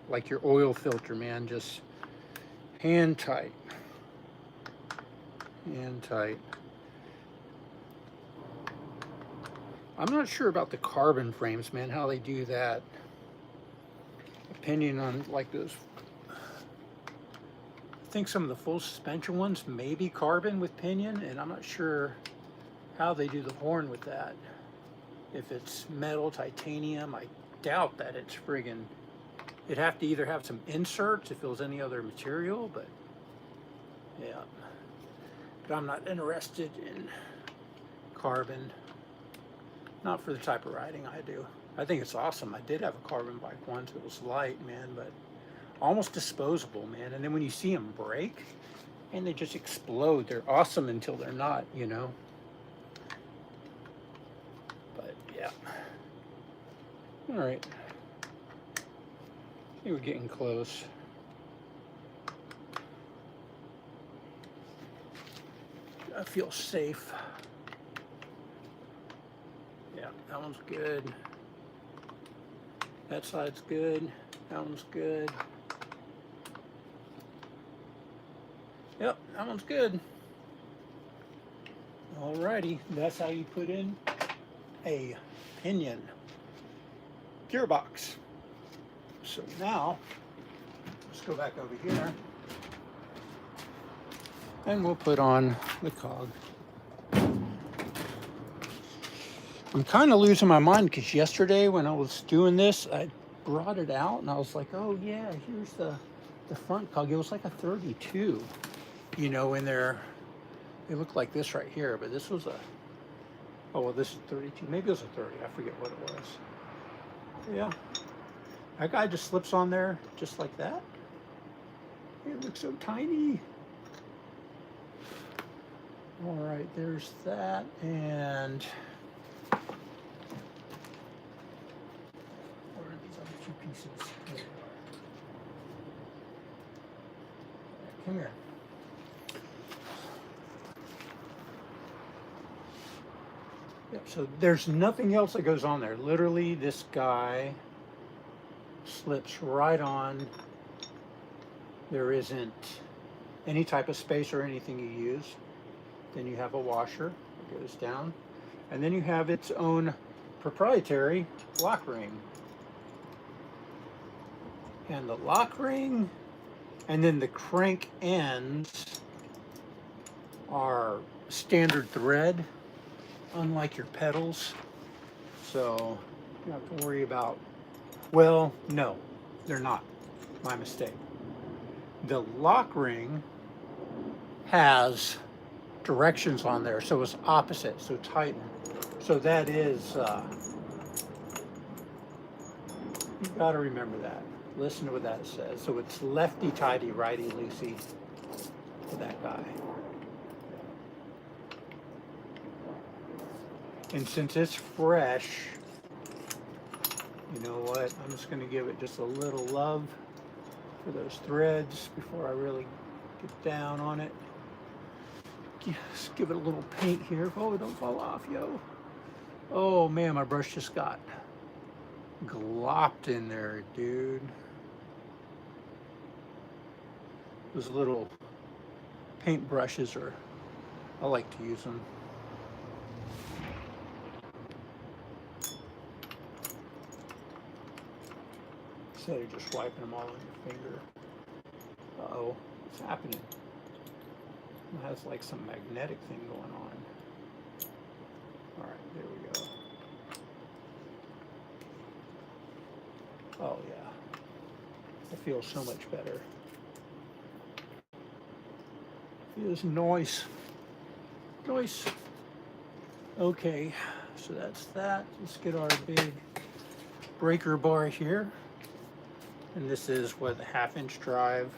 like your oil filter, man, just hand tight. Hand tight. I'm not sure about the carbon frames, man, how they do that. Opinion on like those. I think some of the full suspension ones may be carbon with Pinion, and I'm not sure how they do the horn with that. If it's metal, titanium, I doubt that it's friggin'. It'd have to either have some inserts if it was any other material, but yeah. But I'm not interested in carbon. Not for the type of riding I do. I think it's awesome. I did have a carbon bike once. It was light, man, but almost disposable, man. And then when you see them break, and they just explode. They're awesome until they're not, you know. But yeah. All right. I think we're getting close. I feel safe. Yeah, that one's good. That side's good. That one's good. Yep, that one's good. Alrighty, that's how you put in a Pinion gearbox. So now, let's go back over here and we'll put on the cog. I'm kind of losing my mind because yesterday when I was doing this, I brought it out and I was like, oh yeah, here's the front cog. It was like a 32, you know, in there. They look like this right here, but this was a, oh, well, this is 32. Maybe it was a 30. I forget what it was. Yeah. That guy just slips on there just like that. It looks so tiny. All right, there's that. And where are these other two pieces? Here. Come here. Yep, so there's nothing else that goes on there. Literally, this guy slips right on. There isn't any type of spacer or anything you use. Then you have a washer that goes down, and then you have its own proprietary lock ring. And the lock ring, and then the crank ends are standard thread, unlike your pedals. So you don't have to worry about, well, no, they're not. My mistake. The lock ring has directions on there, so it's opposite, so tighten. So that is, you gotta remember that. Listen to what that says. So it's lefty tighty, righty loosey for that guy. And since it's fresh, you know what? I'm just gonna give it just a little love for those threads before I really get down on it. Just give it a little paint here. Oh, don't fall off, yo. Oh man, my brush just got glopped in there, dude. Those little paint brushes are, I like to use them. Instead of just wiping them all on your finger. Uh-oh, what's happening? It has like some magnetic thing going on. All right, there we go. Oh yeah, it feels so much better. Feels nice. Nice. Okay, so that's that. Let's get our big breaker bar here. And this is what, the 1/2-inch drive.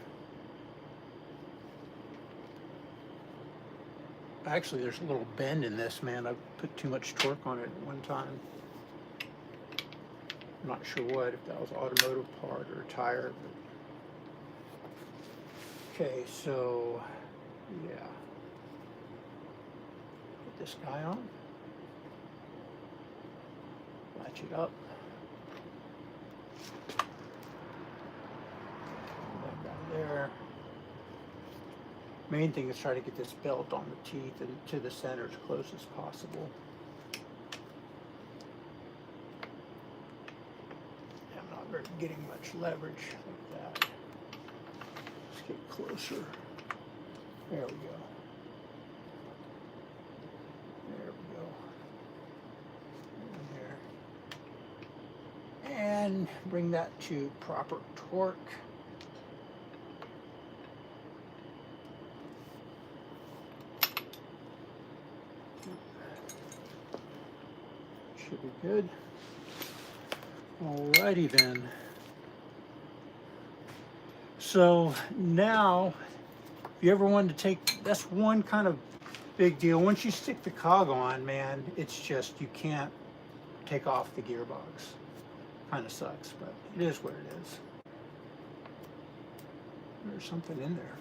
Actually, there's a little bend in this, man. I put too much torque on it at one time. I'm not sure what, if that was automotive part or tire. But... Okay, so yeah. Put this guy on. Latch it up. That guy there. Main thing is try to get this belt on the teeth and to the center as close as possible. I'm not very getting much leverage like that. Let's get closer. There we go. There we go. There. And bring that to proper torque. Should be good. Alrighty then. So now, if you ever wanted to take, that's one kind of big deal. Once you stick the cog on, man, it's just, you can't take off the gearbox. Kind of sucks, but it is what it is. There's something in there.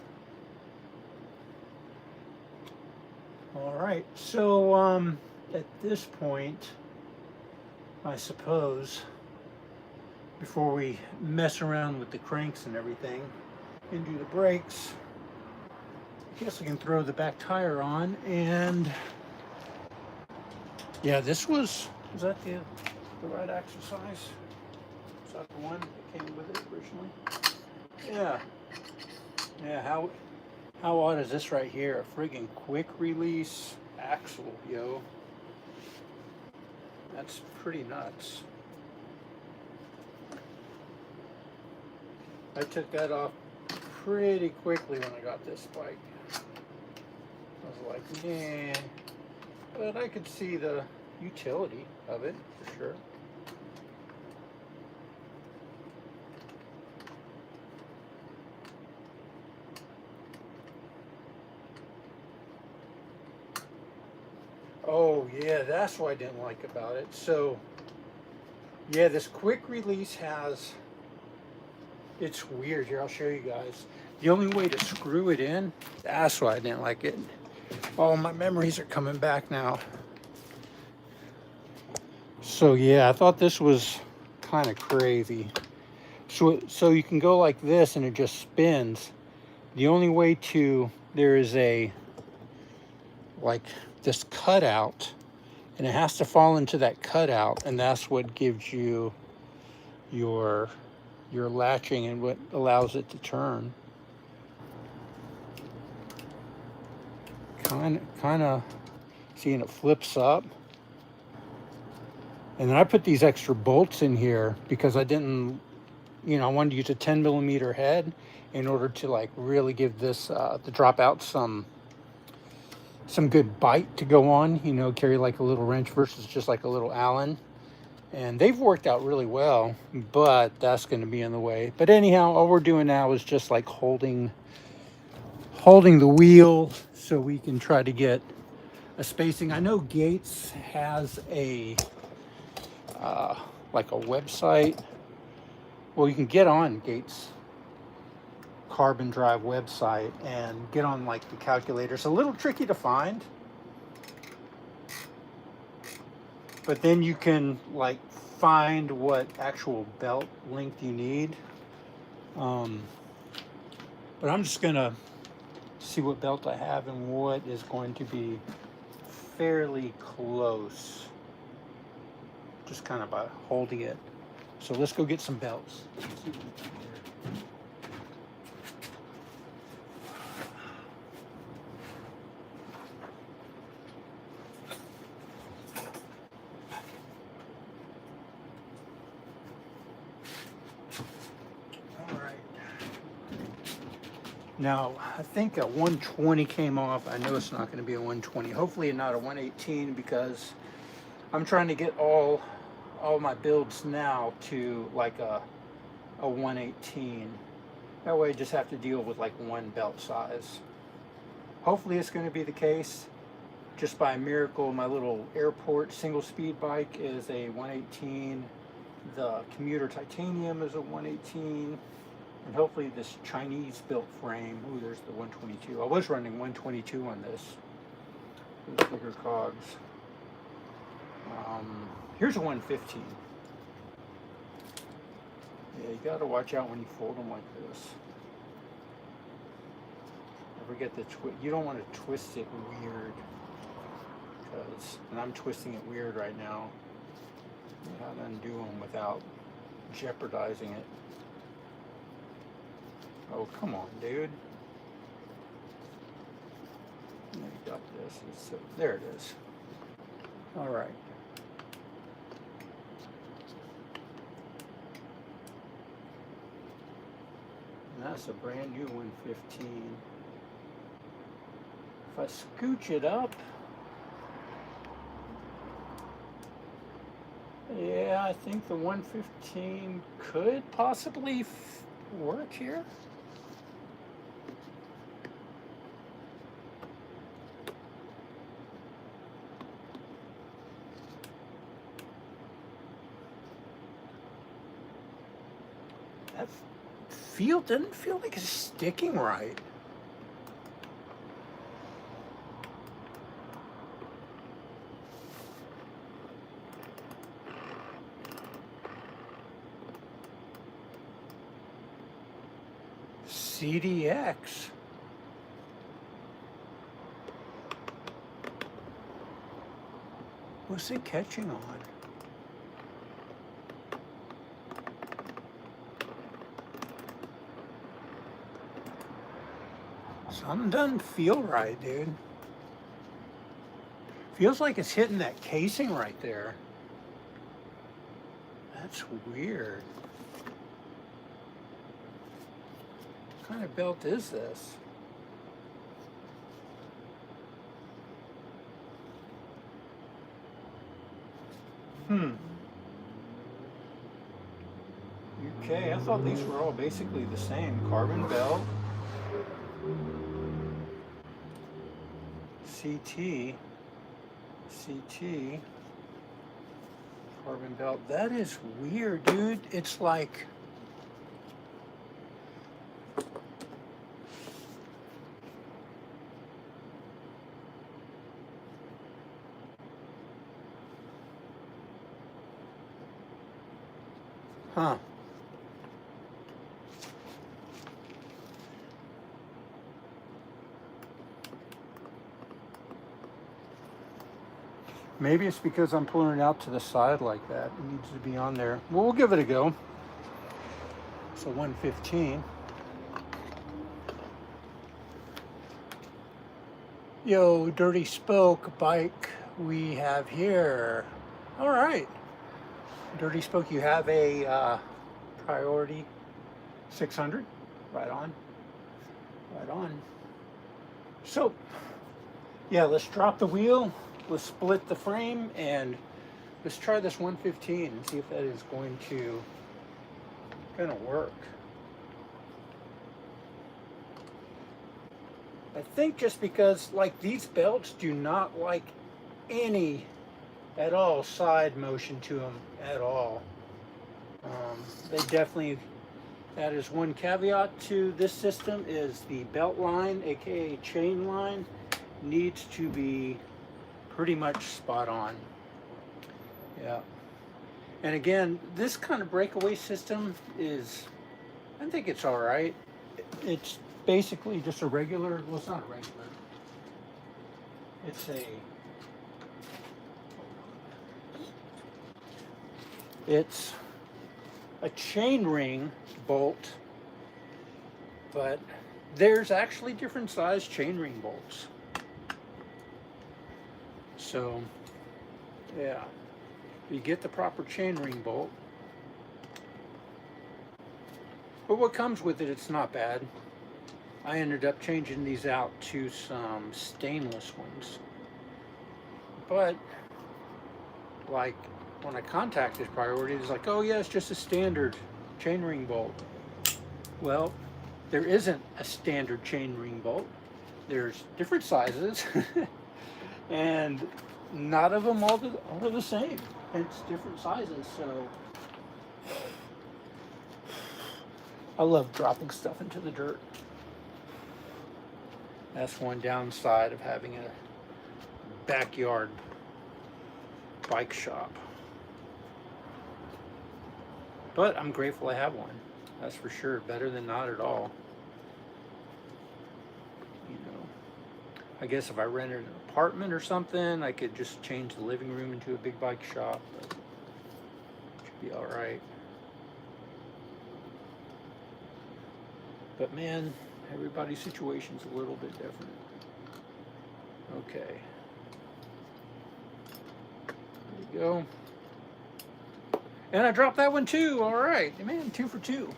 All right, so at this point, I suppose, before we mess around with the cranks and everything and do the brakes, I guess I can throw the back tire on. And yeah, this was that the right exercise? Is that the one that came with it originally? Yeah. Yeah, how odd is this right here? A friggin' quick release axle, yo. That's pretty nuts. I took that off pretty quickly when I got this bike. I was like, nah. But I could see the utility of it, for sure. Oh yeah, that's what I didn't like about it. So yeah, this quick release has, it's weird. Here, I'll show you guys. The only way to screw it in, that's why I didn't like it. Oh, my memories are coming back now. So yeah, I thought this was kind of crazy. So you can go like this and it just spins, The only way to, there is a, like this cutout, and it has to fall into that cutout, and that's what gives you your latching and what allows it to turn. Kind of seeing it flips up. And then I put these extra bolts in here because I didn't, I wanted to use a 10mm head in order to like really give this the dropout some good bite to go on, carry like a little wrench versus just like a little Allen. And they've worked out really well, but that's going to be in the way. But anyhow, all we're doing now is just like holding the wheel so we can try to get a spacing. I know Gates has a like a website. Well, you can get on Gates Carbon Drive website and get on like the calculator. It's a little tricky to find, but then you can like find what actual belt length you need. But I'm just gonna see what belt I have and what is going to be fairly close, just kind of by holding it. So let's go get some belts. Now, I think a 120 came off. I know it's not going to be a 120. Hopefully not a 118, because I'm trying to get all my builds now to like a 118. That way I just have to deal with like one belt size. Hopefully it's going to be the case. Just by a miracle, my little airport single speed bike is a 118. The commuter titanium is a 118. And hopefully this Chinese built frame, ooh, there's the 122. I was running 122 on this. Those bigger cogs. Here's a 115. Yeah, you gotta watch out when you fold them like this. Never get the you don't want to twist it weird, and I'm twisting it weird right now. You gotta undo them without jeopardizing it. Oh, come on, dude. You got this. There it is. All right. And that's a brand new 115. If I scooch it up, yeah, I think the 115 could possibly work here. That doesn't feel like it's sticking right. CDX. What's it catching on? Something doesn't feel right, dude. Feels like it's hitting that casing right there. That's weird. What kind of belt is this? Okay, I thought these were all basically the same. Carbon belt. CT, carbon belt. That is weird, dude. It's like, huh. Maybe it's because I'm pulling it out to the side like that. It needs to be on there. Well, we'll give it a go. So 115. Yo, Dirty Spoke bike we have here. All right. Dirty Spoke, you have a Priority 600. Right on. Right on. So, yeah, let's drop the wheel. Let's split the frame and let's try this 115 and see if that is going to work. I think just because like these belts do not like any at all side motion to them at all. They definitely, that is one caveat to this system, is the belt line, aka chain line, needs to be pretty much spot on. Yeah. And again, this kind of breakaway system is, I think it's all right. It's basically just a regular, well, it's not a regular. It's a chain ring bolt, but there's actually different size chain ring bolts. So, yeah, you get the proper chain ring bolt. But what comes with it, it's not bad. I ended up changing these out to some stainless ones. But, like, when I contacted Priority, it's like, oh yeah, it's just a standard chain ring bolt. Well, there isn't a standard chain ring bolt. There's different sizes, and not of them all are the same. It's different sizes, so I love dropping stuff into the dirt. That's one downside of having a backyard bike shop. But I'm grateful I have one. That's for sure. Better than not at all. You know, I guess if I rented an apartment or something, I could just change the living room into a big bike shop. But it should be all right. But man, everybody's situation's a little bit different. Okay. There we go. And I dropped that one too. All right, man, 2 for 2.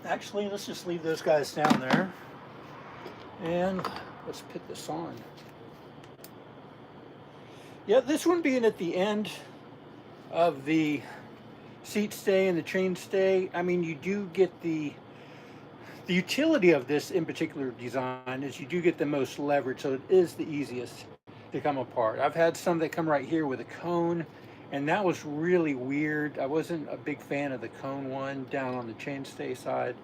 Actually, let's just leave those guys down there. And let's put this on. Yeah, this one being at the end of the seat stay and the chain stay, I mean, you do get the utility of this in particular design is you do get the most leverage, so it is the easiest to come apart. I've had some that come right here with a cone, and that was really weird. I wasn't a big fan of the cone one down on the chainstay side.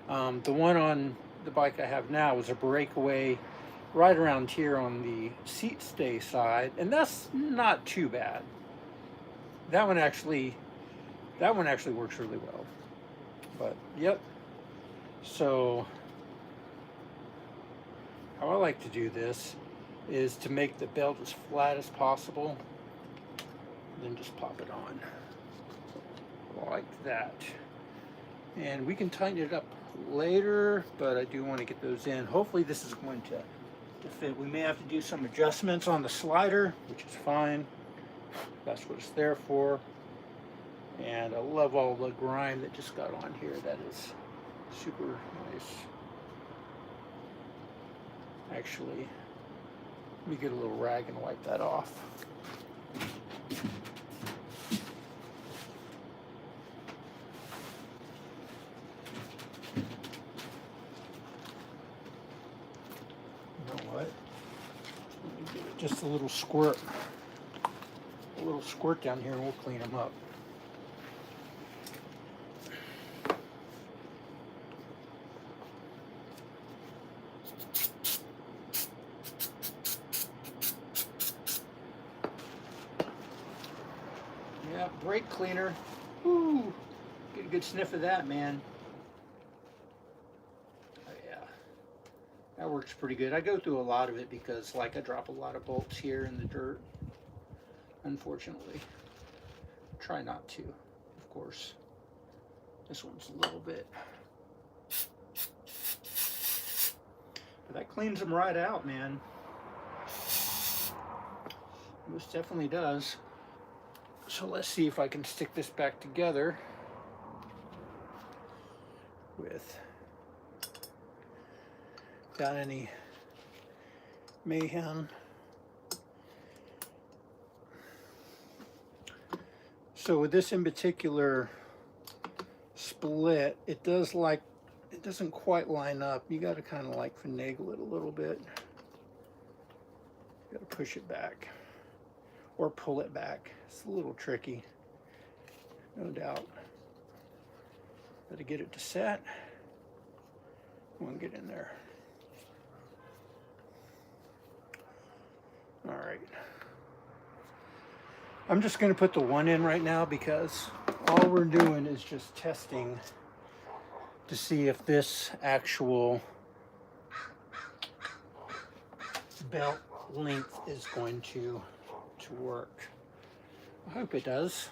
The one on the bike I have now was a breakaway right around here on the seat stay side, and that's not too bad. That one actually works really well. But yep. So how I like to do this is to make the belt as flat as possible, then just pop it on like that. And we can tighten it up later, but I do want to get those in. Hopefully this is going to fit. We may have to do some adjustments on the slider, which is fine. That's what it's there for. And I love all the grime that just got on here. That is super nice. Actually, let me get a little rag and wipe that off. You know what? Let me give it just a little squirt down here, and we'll clean them up. Yeah, brake cleaner. Woo! Get a good sniff of that, man. Oh yeah, that works pretty good. I go through a lot of it because, like, I drop a lot of bolts here in the dirt. unfortunately. Try not to, of course. This one's a little bit. But that cleans them right out, man. Most definitely does. So let's see if I can stick this back together without any mayhem. So with this in particular split, it doesn't quite line up. You got to kind of like finagle it a little bit. You got to push it back or pull it back. It's a little tricky, no doubt. Got to get it to set. Come on, get in there. All right. I'm just going to put the one in right now because all we're doing is just testing to see if this actual belt length is going to work. I hope it does.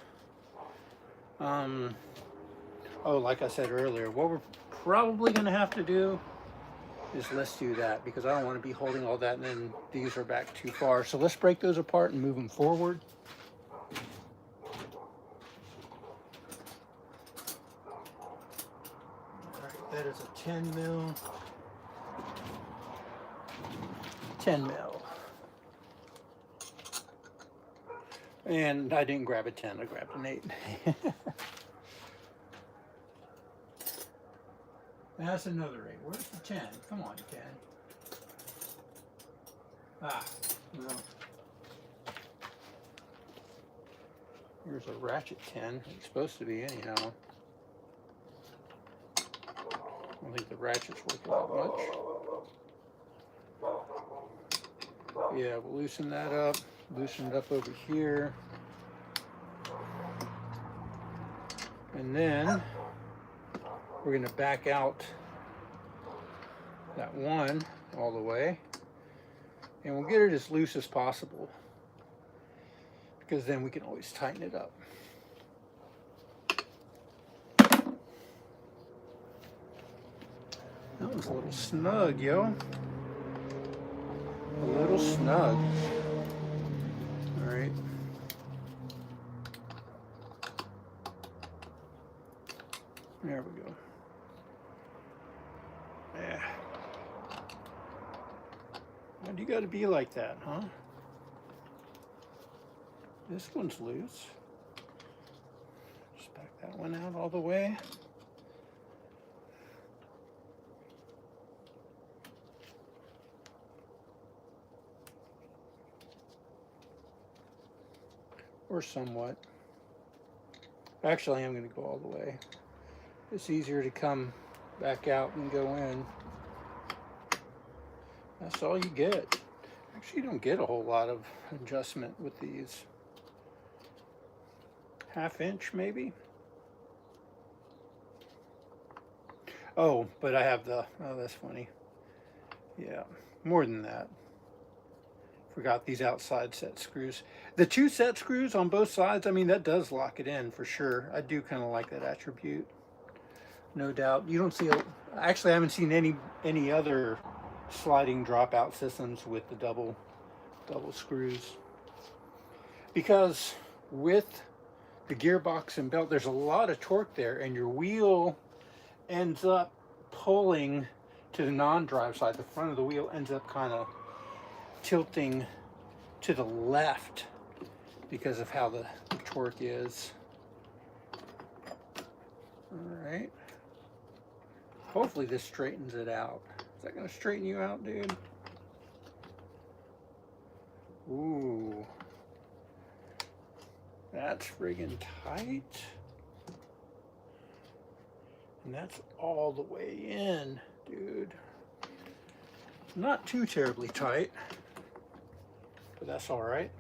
Oh, like I said earlier, what we're probably going to have to do is let's do that, because I don't want to be holding all that and then these are back too far. So let's break those apart and move them forward. That is a 10 mil. 10 mil. And I didn't grab a 10, I grabbed an 8. That's another 8. Where's the 10? Come on, 10. Ah, no. Here's a ratchet 10. It's supposed to be anyhow. I don't think the ratchet's working out much. Yeah, we'll loosen that up. Loosen it up over here. And then we're going to back out that one all the way. And we'll get it as loose as possible, because then we can always tighten it up. That was a little snug, yo. A little snug. All right. There we go. Yeah. Why do you got to be like that, huh? This one's loose. Just back that one out all the way. Or somewhat. Actually, I'm going to go all the way. It's easier to come back out and go in. That's all you get. Actually, you don't get a whole lot of adjustment with these. ½ inch, maybe? Oh, but I have the... Oh, that's funny. Yeah, more than that. Forgot these outside set screws. The 2 set screws on both sides, I mean, that does lock it in for sure. I do kind of like that attribute. No doubt. You don't see... Actually, I haven't seen any other sliding dropout systems with the double screws. Because with the gearbox and belt, there's a lot of torque there, and your wheel ends up pulling to the non-drive side. The front of the wheel ends up kind of tilting to the left because of how the torque is. All right. Hopefully this straightens it out. Is that going to straighten you out, dude? Ooh. That's friggin' tight. And that's all the way in, dude. Not too terribly tight, but that's all right.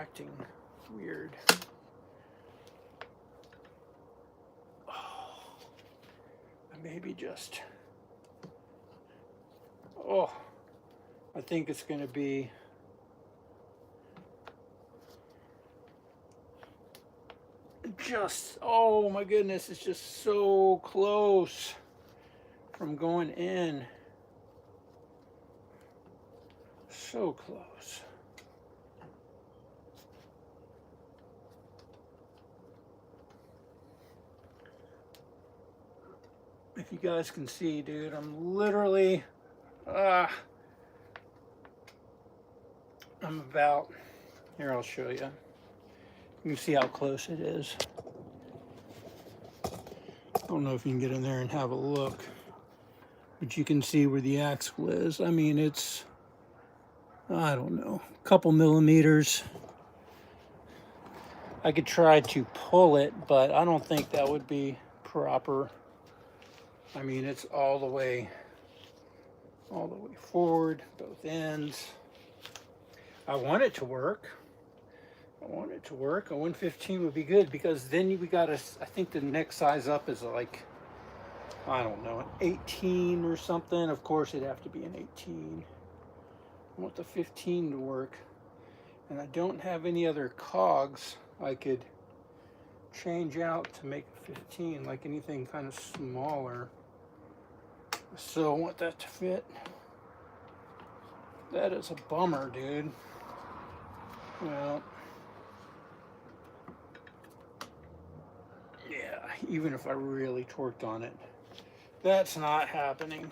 acting weird. Oh, maybe just, oh, I think it's going to be, just, oh my goodness, it's just so close from going in. So close. If you guys can see, dude, I'm literally, I'm about, here, I'll show you. You can see how close it is. I don't know if you can get in there and have a look, but you can see where the axle is. I mean, it's, I don't know, a couple millimeters. I could try to pull it, but I don't think that would be proper. I mean, it's all the way forward, both ends. I want it to work. I want it to work. A 115 would be good, because then we got I think the next size up is like, I don't know, an 18 or something. Of course, it'd have to be an 18. I want the 15 to work. And I don't have any other cogs I could change out to make a 15, like anything kind of smaller. So I want that to fit. That is a bummer, dude. Well, yeah, even if I really torqued on it, that's not happening.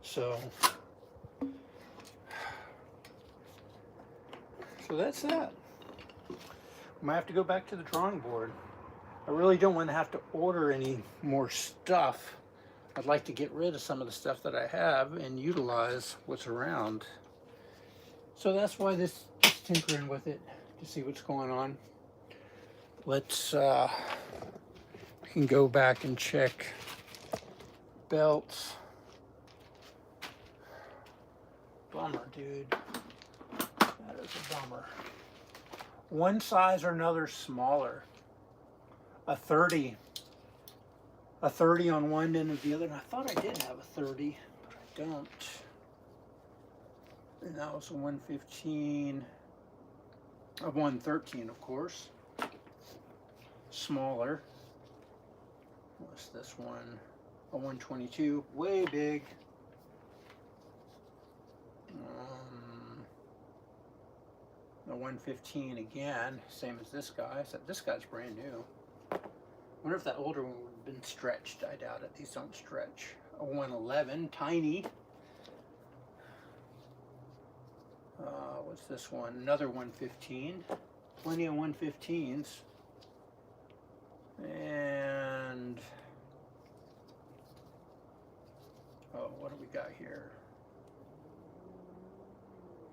So that's that. I might have to go back to the drawing board. I really don't want to have to order any more stuff. I'd like to get rid of some of the stuff that I have and utilize what's around. So that's why this is tinkering with it, to see what's going on. Let's, we can go back and check belts. Bummer, dude. That is a bummer. One size or another smaller. A 30 on one end of the other. And I thought I did have a 30, but I don't. And that was a 115, a 113, of course. Smaller. What's this one? A 122, way big. A 115 again, same as this guy, except this guy's brand new. I wonder if that older one would have been stretched. I doubt it. These don't stretch. A 111, tiny. What's this one? Another 115. Plenty of 115s. And oh, what do we got here?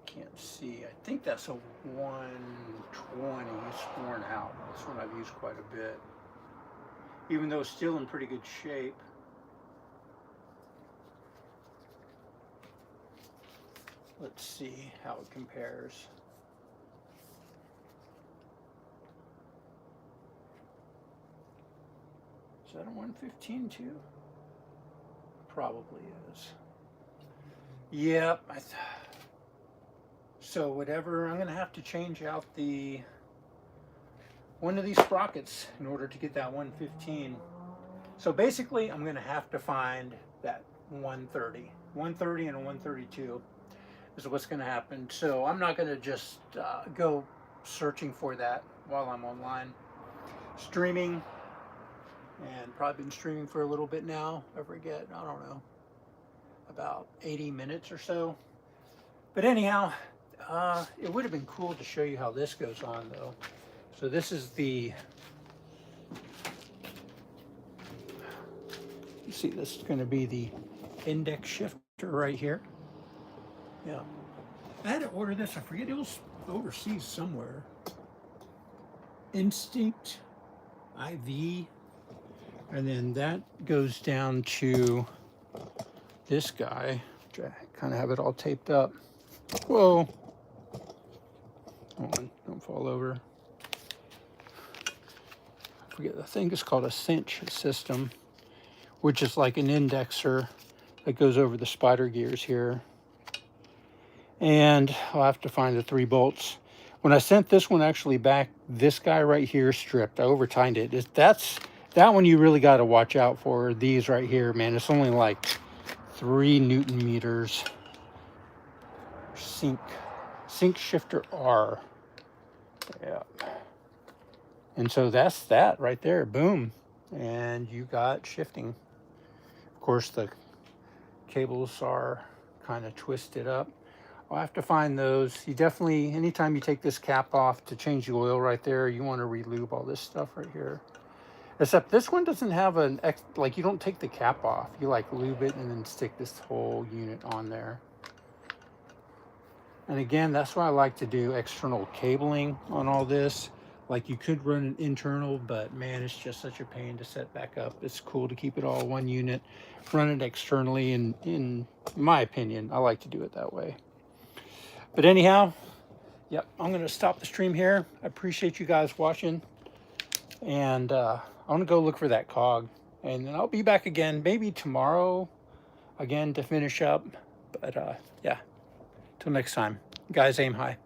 Can't see. I think that's a 120. It's worn out. This one I've used quite a bit, even though it's still in pretty good shape. Let's see how it compares. Is that a 115 too? Probably is. Yep. So whatever, I'm going to have to change out one of these sprockets in order to get that 115. So basically, I'm going to have to find that 130. 130 and a 132 is what's going to happen. So I'm not going to just go searching for that while I'm online streaming. And probably been streaming for a little bit now. I forget, I don't know, about 80 minutes or so. But anyhow, it would have been cool to show you how this goes on though. So this is the, you see this is going to be the index shifter right here. Yeah. I had to order this, I forget, it was overseas somewhere. Instinct IV. And then that goes down to this guy, which I kind of have it all taped up. Whoa. Hold on, don't fall over. I forget, the thing is called a cinch system, which is like an indexer that goes over the spider gears here. And I'll have to find the 3 bolts. When I sent this one actually back, this guy right here stripped. I over tightened it. That one you really got to watch out for. These right here, man, it's only like 3 Newton meters. Sync shifter R. Yeah. And so that's that right there. Boom. And you got shifting. Of course, the cables are kind of twisted up. I'll have to find those. You definitely, anytime you take this cap off to change the oil right there, you want to re-lube all this stuff right here. Except this one doesn't have like, you don't take the cap off. You like lube it and then stick this whole unit on there. And again, that's why I like to do external cabling on all this. Like, you could run an internal, but man, it's just such a pain to set back up. It's cool to keep it all one unit, run it externally, and in my opinion, I like to do it that way. But anyhow, yep, I'm going to stop the stream here. I appreciate you guys watching. And I'm going to go look for that cog. And then I'll be back again, maybe tomorrow, again, to finish up. But yeah, till next time. Guys, aim high.